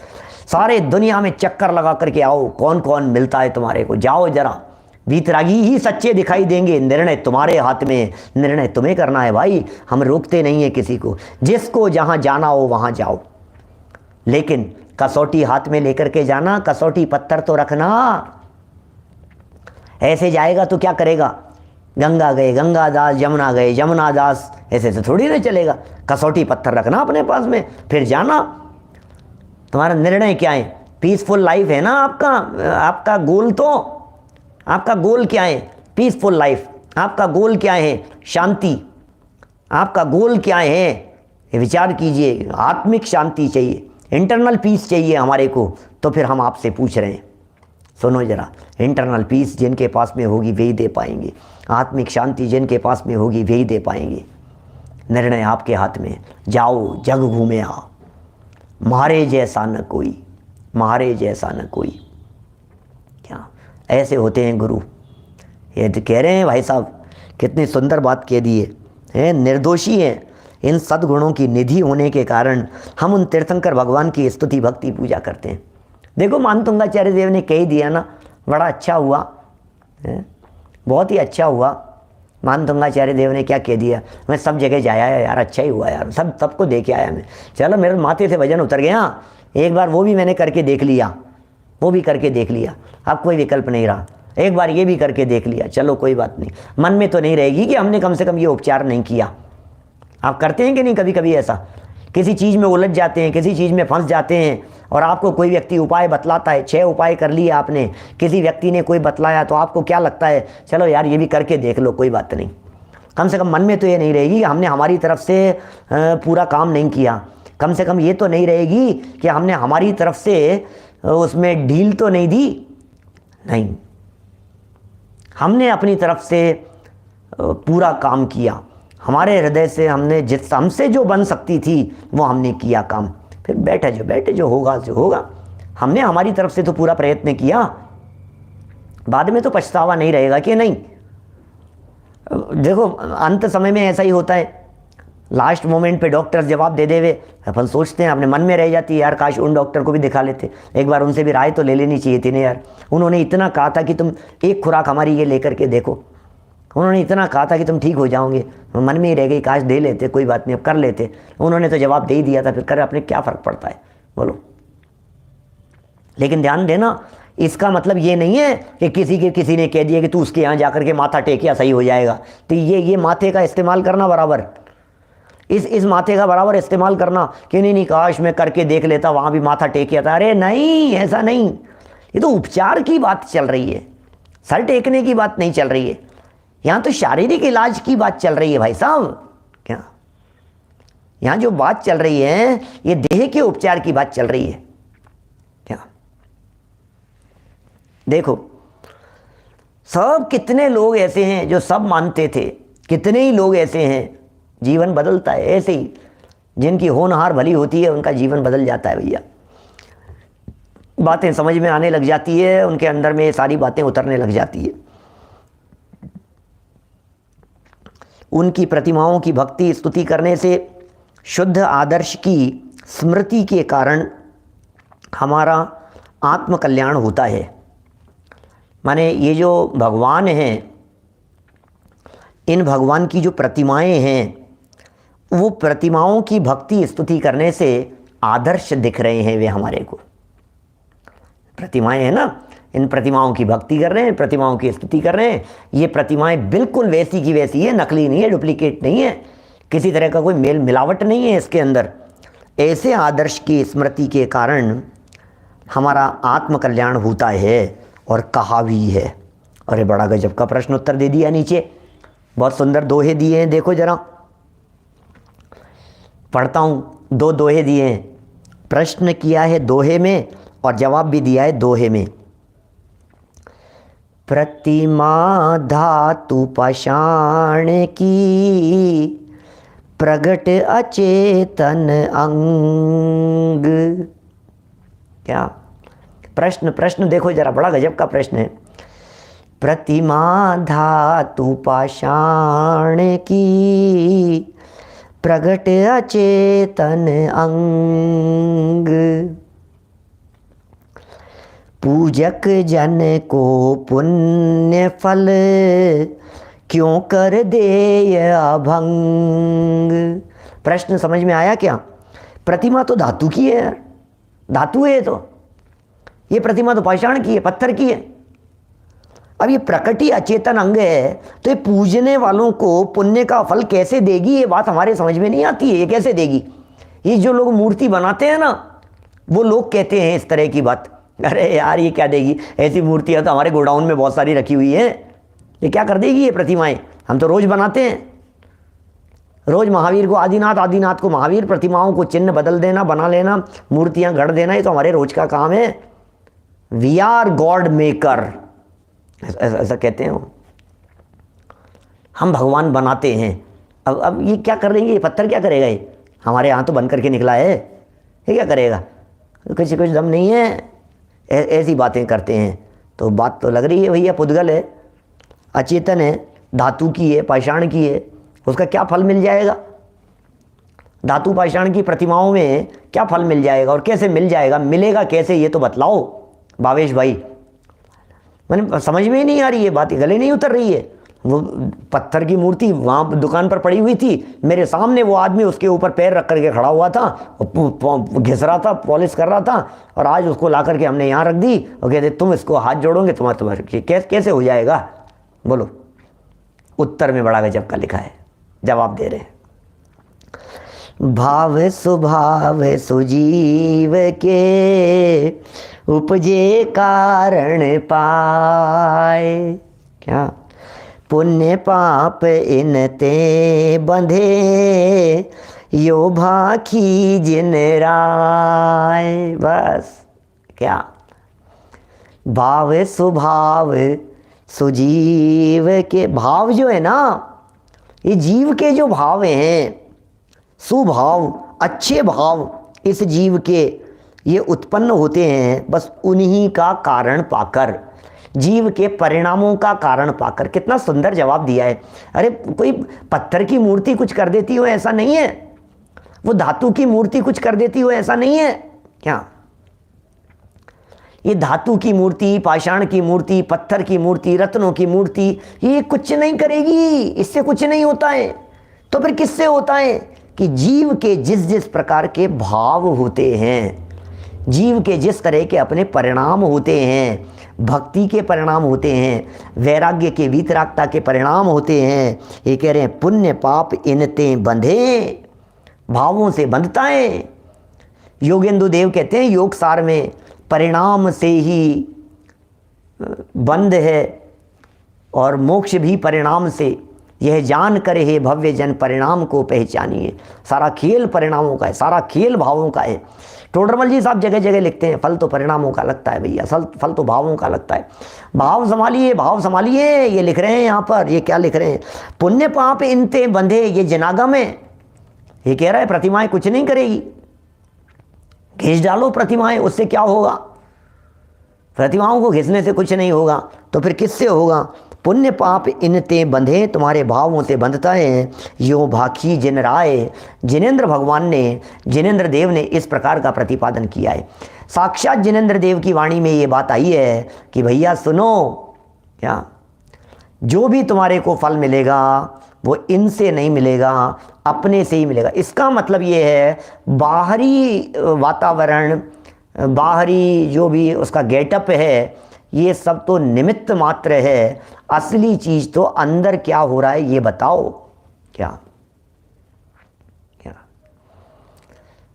सारे दुनिया में चक्कर लगा करके आओ, कौन कौन मिलता है तुम्हारे को, जाओ जरा, वीतरागी ही सच्चे दिखाई देंगे, निर्णय तुम्हारे हाथ में, निर्णय तुम्हें करना है भाई, हम रोकते नहीं है किसी को, जिसको जहां जाना हो वहां जाओ, लेकिन कसौटी हाथ में लेकर के जाना, कसौटी पत्थर तो रखना। ऐसे जाएगा तो क्या करेगा, गंगा गए गंगादास, जमुना गए जमुनादास, ऐसे तो थोड़ी ना चलेगा। कसौटी पत्थर रखना अपने पास में, फिर जाना। तुम्हारा निर्णय क्या है, पीसफुल लाइफ है ना आपका, आपका गोल तो, आपका गोल क्या है, पीसफुल लाइफ, आपका गोल क्या है, शांति, आपका गोल क्या है, ये विचार कीजिए। आत्मिक शांति चाहिए, इंटरनल पीस चाहिए हमारे को, तो फिर हम आपसे पूछ रहे हैं, सुनो जरा, इंटरनल पीस जिनके पास में होगी वही दे पाएंगे, आत्मिक शांति जिनके पास में होगी वही दे पाएंगे। निर्णय आपके हाथ में, जाओ जग घूमे आओ, मारे जैसा न कोई, मारे जैसा न कोई। क्या ऐसे होते हैं गुरु, ये तो कह रहे हैं भाई साहब, कितनी सुंदर बात कह दी है, निर्दोषी हैं, इन सद्गुणों की निधि होने के कारण हम उन तीर्थंकर भगवान की स्तुति भक्ति पूजा करते हैं। देखो मानतुंगाचार्य देव ने कह दिया ना, बड़ा अच्छा हुआ, बहुत ही अच्छा हुआ। मानतुंगाचार्य देव ने क्या कह दिया, मैं सब जगह जाया है यार, अच्छा ही हुआ यार, सबको दे के आया मैं, चलो मेरे माथे से वजन उतर गया, एक बार वो भी मैंने करके देख लिया, वो भी करके देख लिया, अब कोई विकल्प नहीं रहा, एक बार ये भी करके देख लिया, चलो कोई बात नहीं। मन में तो नहीं रहेगी कि हमने कम से कम ये उपचार नहीं किया। आप करते हैं कि नहीं कभी कभी ऐसा, किसी चीज़ में उलझ जाते हैं, किसी चीज़ में फंस जाते हैं, और आपको कोई व्यक्ति उपाय बतलाता है, 6 उपाय कर लिए आपने, किसी व्यक्ति ने कोई बतलाया, तो आपको क्या लगता है, चलो यार ये भी करके देख लो, कोई बात नहीं। कम से कम मन में तो ये नहीं रहेगी कि हमने हमारी तरफ से पूरा काम नहीं किया, कम से कम ये तो नहीं रहेगी कि हमने हमारी तरफ से उसमें ढील तो नहीं दी, नहीं, हमने अपनी तरफ से पूरा काम किया, हमारे हृदय से हमने जिस हमसे जो बन सकती थी वो हमने किया काम, फिर बैठे जो होगा, हमने हमारी तरफ से तो पूरा प्रयत्न किया, बाद में तो पछतावा नहीं रहेगा कि नहीं। देखो अंत समय में ऐसा ही होता है, लास्ट मोमेंट पे डॉक्टर जवाब दे देवे, अपन सोचते हैं, अपने मन में रह जाती है यार, काश उन डॉक्टर को भी दिखा लेते, एक बार उनसे भी राय तो ले लेनी चाहिए थी ना यार, उन्होंने इतना कहा था कि तुम एक खुराक हमारी ये लेकर के देखो, उन्होंने इतना कहा था कि तुम ठीक हो जाओगे, मन में ही रह गई, काश दे लेते, कोई बात नहीं अब कर लेते, उन्होंने तो जवाब दे ही दिया था, फिर कर अपने क्या फ़र्क पड़ता है बोलो। लेकिन ध्यान देना, इसका मतलब ये नहीं है कि किसी ने कह दिया कि तू उसके यहाँ जाकर के माथा टेकिया सही हो जाएगा, तो ये माथे का इस्तेमाल करना बराबर, इस माथे का बराबर इस्तेमाल करना कि नहीं काश मैं करके देख लेता, वहाँ भी माथा टेकिया था, अरे नहीं, ऐसा नहीं, ये तो उपचार की बात चल रही है, सर टेकने की बात नहीं चल रही है, यहाँ तो शारीरिक इलाज की बात चल रही है भाई साहब। क्या यहाँ जो बात चल रही है ये देह के उपचार की बात चल रही है। क्या देखो सब कितने लोग ऐसे हैं जो सब मानते थे, कितने ही लोग ऐसे हैं, जीवन बदलता है ऐसे ही, जिनकी होनहार भली होती है उनका जीवन बदल जाता है भैया, बातें समझ में आने लग जाती है, उनके अंदर में सारी बातें उतरने लग जाती है। उनकी प्रतिमाओं की भक्ति स्तुति करने से शुद्ध आदर्श की स्मृति के कारण हमारा आत्मकल्याण होता है। माने ये जो भगवान हैं, इन भगवान की जो प्रतिमाएं हैं, वो प्रतिमाओं की भक्ति स्तुति करने से आदर्श दिख रहे हैं वे हमारे को। प्रतिमाएं हैं ना, इन प्रतिमाओं की भक्ति कर रहे हैं, प्रतिमाओं की स्तुति कर रहे हैं, ये प्रतिमाएं बिल्कुल वैसी की वैसी है, नकली नहीं है, डुप्लीकेट नहीं है, किसी तरह का कोई मेल मिलावट नहीं है इसके अंदर। ऐसे आदर्श की स्मृति के कारण हमारा आत्मकल्याण होता है और कहा भी है। अरे बड़ा गजब का प्रश्न उत्तर दे दिया नीचे, बहुत सुंदर दोहे दिए हैं, देखो जरा पढ़ता हूँ। दो दोहे दिए हैं, प्रश्न किया है दोहे में और जवाब भी दिया है दोहे में। प्रतिमा धातु पाषाण की, प्रगट अचेतन अंग। क्या प्रश्न देखो जरा, बड़ा गजब का प्रश्न है। प्रतिमा धातु पाषाण की, प्रगट अचेतन अंग। पूजक जन को पुण्य फल, क्यों कर दे अभंग। प्रश्न समझ में आया क्या? प्रतिमा तो धातु की है यार, धातु है तो, ये प्रतिमा तो पाषाण की है, पत्थर की है। अब ये प्रकृति अचेतन अंग है, तो ये पूजने वालों को पुण्य का फल कैसे देगी? ये बात हमारे समझ में नहीं आती है, ये कैसे देगी? ये जो लोग मूर्ति बनाते हैं ना, वो लोग कहते हैं इस तरह की बात, अरे यार ये क्या देगी, ऐसी मूर्तियाँ तो हमारे गोडाउन में बहुत सारी रखी हुई है, ये क्या कर देगी ये प्रतिमाएं, हम तो रोज बनाते हैं। रोज महावीर को आदिनाथ, आदिनाथ को महावीर, प्रतिमाओं को चिन्ह बदल देना, बना लेना, मूर्तियां गढ़ देना, ये तो हमारे रोज का काम है। वी आर गॉड मेकर, ऐसा कहते हैं वो, हम भगवान बनाते हैं। अब ये क्या कर देंगे, ये पत्थर क्या करेगा? ये हमारे यहाँ तो बन करके निकला है, ये क्या करेगा? कुछ दम नहीं है, ऐसी बातें करते हैं। तो बात तो लग रही है भैया, पुद्गल है, अचेतन है, धातु की है, पाषाण की है, उसका क्या फल मिल जाएगा? धातु पाषाण की प्रतिमाओं में क्या फल मिल जाएगा और कैसे मिल जाएगा? मिलेगा कैसे ये तो बतलाओ भावेश भाई। मैंने समझ में ही नहीं आ रही है बात, गले नहीं उतर रही है। वो पत्थर की मूर्ति वहाँ दुकान पर पड़ी हुई थी, मेरे सामने वो आदमी उसके ऊपर पैर रख करके खड़ा हुआ था, घिस रहा था, पॉलिश कर रहा था, और आज उसको ला करके हमने यहाँ रख दी और कहते तुम इसको हाथ जोड़ोगे तुम्हारे कैसे हो जाएगा? बोलो। उत्तर में बड़ा गजब का लिखा है, जवाब दे रहे हैं। भाव स्वभाव सुजीव के, उपजे कारण पाए। क्या? पुण्य पाप इनते बंधे, यो भाखी जिन राय। बस क्या? भाव स्वभाव सुजीव के, भाव जो है ना, ये जीव के जो भाव हैं, सुभाव, अच्छे भाव इस जीव के ये उत्पन्न होते हैं बस उन्हीं का कारण पाकर, जीव के परिणामों का कारण पाकर। कितना सुंदर जवाब दिया है। अरे कोई पत्थर की मूर्ति कुछ कर देती हो ऐसा नहीं है, वो धातु की मूर्ति कुछ कर देती हो ऐसा नहीं है क्या? ये धातु की मूर्ति, पाषाण की मूर्ति, पत्थर की मूर्ति, रत्नों की मूर्ति, ये कुछ नहीं करेगी, इससे कुछ नहीं होता है। तो फिर किससे होता है? कि जीव के जिस जिस प्रकार के भाव होते हैं, जीव के जिस तरह के अपने परिणाम होते हैं, भक्ति के परिणाम होते हैं, वैराग्य के, वीतरागता के परिणाम होते हैं, ये कह रहे हैं पुण्य पाप इनते बंधे, भावों से बंधता है। योगेंदु देव कहते हैं योग सार में, परिणाम से ही बंध है और मोक्ष भी परिणाम से, यह जान कर हे भव्य जन परिणाम को पहचानिए। सारा खेल परिणामों का है, सारा खेल भावों का है। टोडरमल जी साहब जगह जगह लिखते हैं फल तो परिणामों का लगता है भैया, फल तो भावों का लगता है। भाव संभालिए, भाव संभालिए, ये लिख रहे हैं यहाँ पर, ये क्या लिख रहे हैं? पुण्य पाप इनते बंधे, ये जनागम है, ये कह रहा है प्रतिमाएं कुछ नहीं करेगी। घिस डालो प्रतिमाएं, उससे क्या होगा? प्रतिमाओं को घिसने से कुछ नहीं होगा, तो फिर किससे होगा? पुण्य पाप इनते बंधे, तुम्हारे भावों से बंधता है। यो भाखी जिन राय, जिनेंद्र भगवान ने, जिनेंद्र देव ने इस प्रकार का प्रतिपादन किया है। साक्षात जिनेंद्र देव की वाणी में ये बात आई है कि भैया सुनो, क्या जो भी तुम्हारे को फल मिलेगा वो इनसे नहीं मिलेगा, अपने से ही मिलेगा। इसका मतलब ये है बाहरी वातावरण, बाहरी जो भी उसका गेटअप है, ये सब तो निमित्त मात्र है, असली चीज तो अंदर क्या हो रहा है ये बताओ। क्या क्या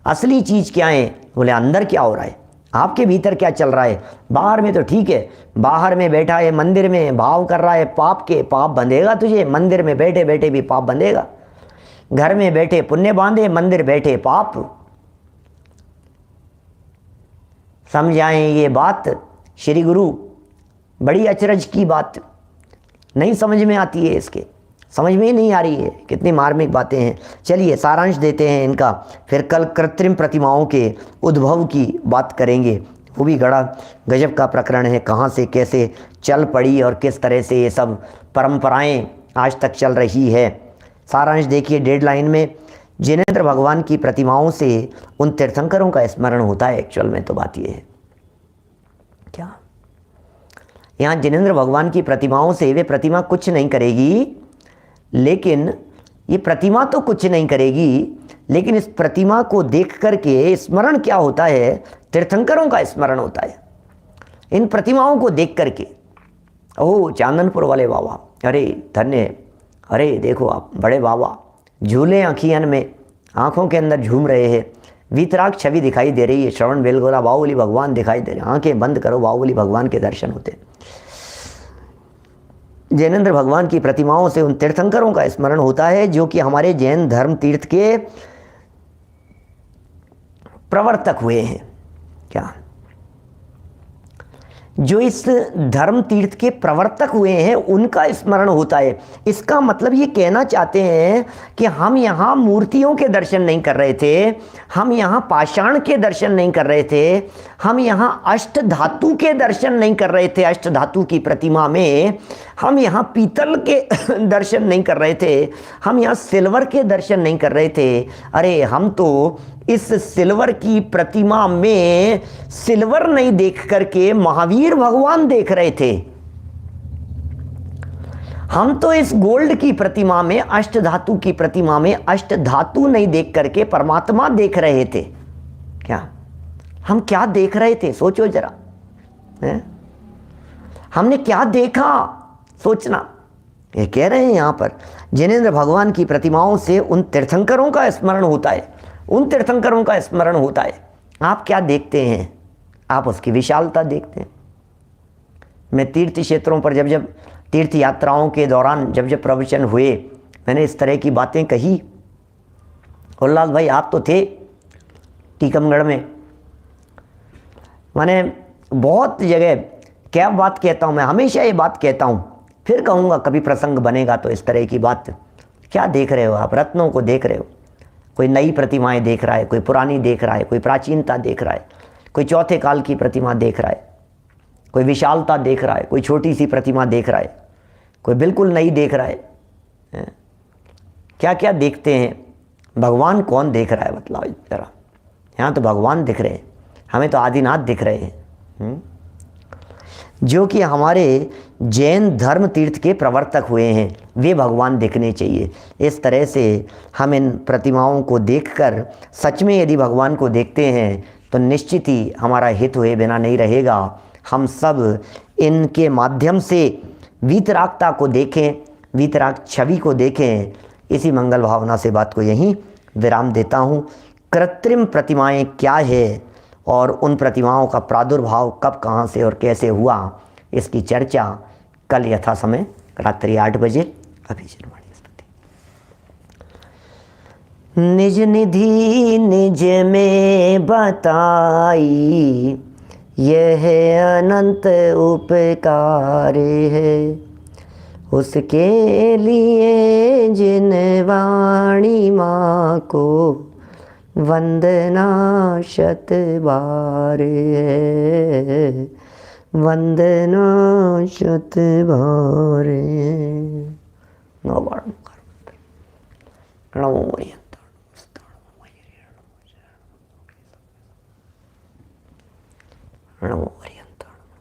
असली चीज़ क्या है? बोले अंदर क्या हो रहा है, आपके भीतर क्या चल रहा है। बाहर में तो ठीक है, बाहर में बैठा है, मंदिर में भाव कर रहा है पाप के, पाप बंधेगा तुझे, मंदिर में बैठे बैठे भी पाप बंधेगा। घर में बैठे पुण्य बांधे, मंदिर बैठे पाप। समझाएं ये बात श्री गुरु, बड़ी अचरज की बात, नहीं समझ में आती है, इसके समझ में ही नहीं आ रही है, कितनी मार्मिक बातें हैं। चलिए सारांश देते हैं इनका, फिर कल कृत्रिम प्रतिमाओं के उद्भव की बात करेंगे। वो भी बड़ा गजब का प्रकरण है, कहाँ से कैसे चल पड़ी और किस तरह से ये सब परंपराएं आज तक चल रही है। सारांश देखिए डेडलाइन में, जिनेंद्र भगवान की प्रतिमाओं से उन तीर्थंकरों का स्मरण होता है। एक्चुअल में तो बात ये है क्या, यहाँ जिनेंद्र भगवान की प्रतिमाओं से, वे प्रतिमा कुछ नहीं करेगी, लेकिन ये प्रतिमा तो कुछ नहीं करेगी, लेकिन इस प्रतिमा को देख करके स्मरण क्या होता है, तीर्थंकरों का स्मरण होता है इन प्रतिमाओं को देख करके। ओह चांदनपुर वाले बाबा, अरे धन्य, अरे देखो आप बड़े बाबा, झूले आँखियन में, आँखों के अंदर झूम रहे हैं, वीतराग छवि दिखाई दे रही है, श्रवण बेलगोला बाहुबली भगवान दिखाई दे रहे हैं, आंखें बंद करो बाहुबली भगवान के दर्शन होते। जैनेंद्र भगवान की प्रतिमाओं से उन तीर्थंकरों का स्मरण होता है जो कि हमारे जैन धर्म तीर्थ के प्रवर्तक हुए हैं। क्या, जो इस धर्म तीर्थ के प्रवर्तक हुए हैं उनका स्मरण होता है। इसका मतलब ये कहना चाहते हैं कि हम यहाँ मूर्तियों के दर्शन नहीं कर रहे थे, हम यहाँ पाषाण के दर्शन नहीं कर रहे थे, हम यहाँ अष्ट धातु के दर्शन नहीं कर रहे थे, अष्ट धातु की प्रतिमा में हम यहाँ पीतल के दर्शन नहीं कर रहे थे, हम यहाँ सिल्वर के दर्शन नहीं कर रहे थे। अरे हम तो इस सिल्वर की प्रतिमा में सिल्वर नहीं देख करके महावीर भगवान देख रहे थे। हम तो इस गोल्ड की प्रतिमा में, अष्ट धातु की प्रतिमा में अष्ट धातु नहीं देख करके परमात्मा देख रहे थे। क्या हम क्या देख रहे थे, सोचो जरा है? हमने क्या देखा, सोचना। ये कह रहे हैं यहां पर, जिनेंद्र भगवान की प्रतिमाओं से उन तीर्थंकरों का स्मरण होता है, उन तीर्थंकरों का स्मरण होता है। आप क्या देखते हैं, आप उसकी विशालता देखते हैं। मैं तीर्थ क्षेत्रों पर जब जब तीर्थ यात्राओं के दौरान जब जब प्रवचन हुए, मैंने इस तरह की बातें कही। उल्लास भाई आप तो थे टीकमगढ़ में, मैंने बहुत जगह क्या बात कहता हूँ, मैं हमेशा ये बात कहता हूँ, फिर कहूँगा कभी प्रसंग बनेगा तो इस तरह की बात। क्या देख रहे हो आप, रत्नों को देख रहे हो। कोई नई प्रतिमाएं देख रहा है, कोई पुरानी देख रहा है, कोई प्राचीनता देख रहा है, कोई चौथे काल की प्रतिमा देख रहा है, कोई विशालता देख रहा है, कोई छोटी सी प्रतिमा देख रहा है, कोई बिल्कुल नई देख रहा है। क्या क्या देखते हैं, भगवान कौन देख रहा है बतलाओ जरा। यहाँ तो भगवान दिख रहे हैं, हमें तो आदिनाथ दिख रहे हैं, जो कि हमारे जैन धर्म तीर्थ के प्रवर्तक हुए हैं, वे भगवान दिखने चाहिए। इस तरह से हम इन प्रतिमाओं को देखकर सच में यदि भगवान को देखते हैं तो निश्चित ही हमारा हित हुए बिना नहीं रहेगा। हम सब इनके माध्यम से वीतरागता को देखें, वीतराग छवि को देखें। इसी मंगल भावना से बात को यहीं विराम देता हूँ। कृत्रिम प्रतिमाएं क्या है और उन प्रतिमाओं का प्रादुर्भाव कब, कहाँ से और कैसे हुआ, इसकी चर्चा कल यथा समय रात्रि 8 बजे अभिजनवाणी स्तुति। निज निधि निज में बताई, यह अनंत उपकार है, उसके लिए जिन वाणी माँ को वंदना शत बार है, वंदना शत बार है। नमो मोरिया।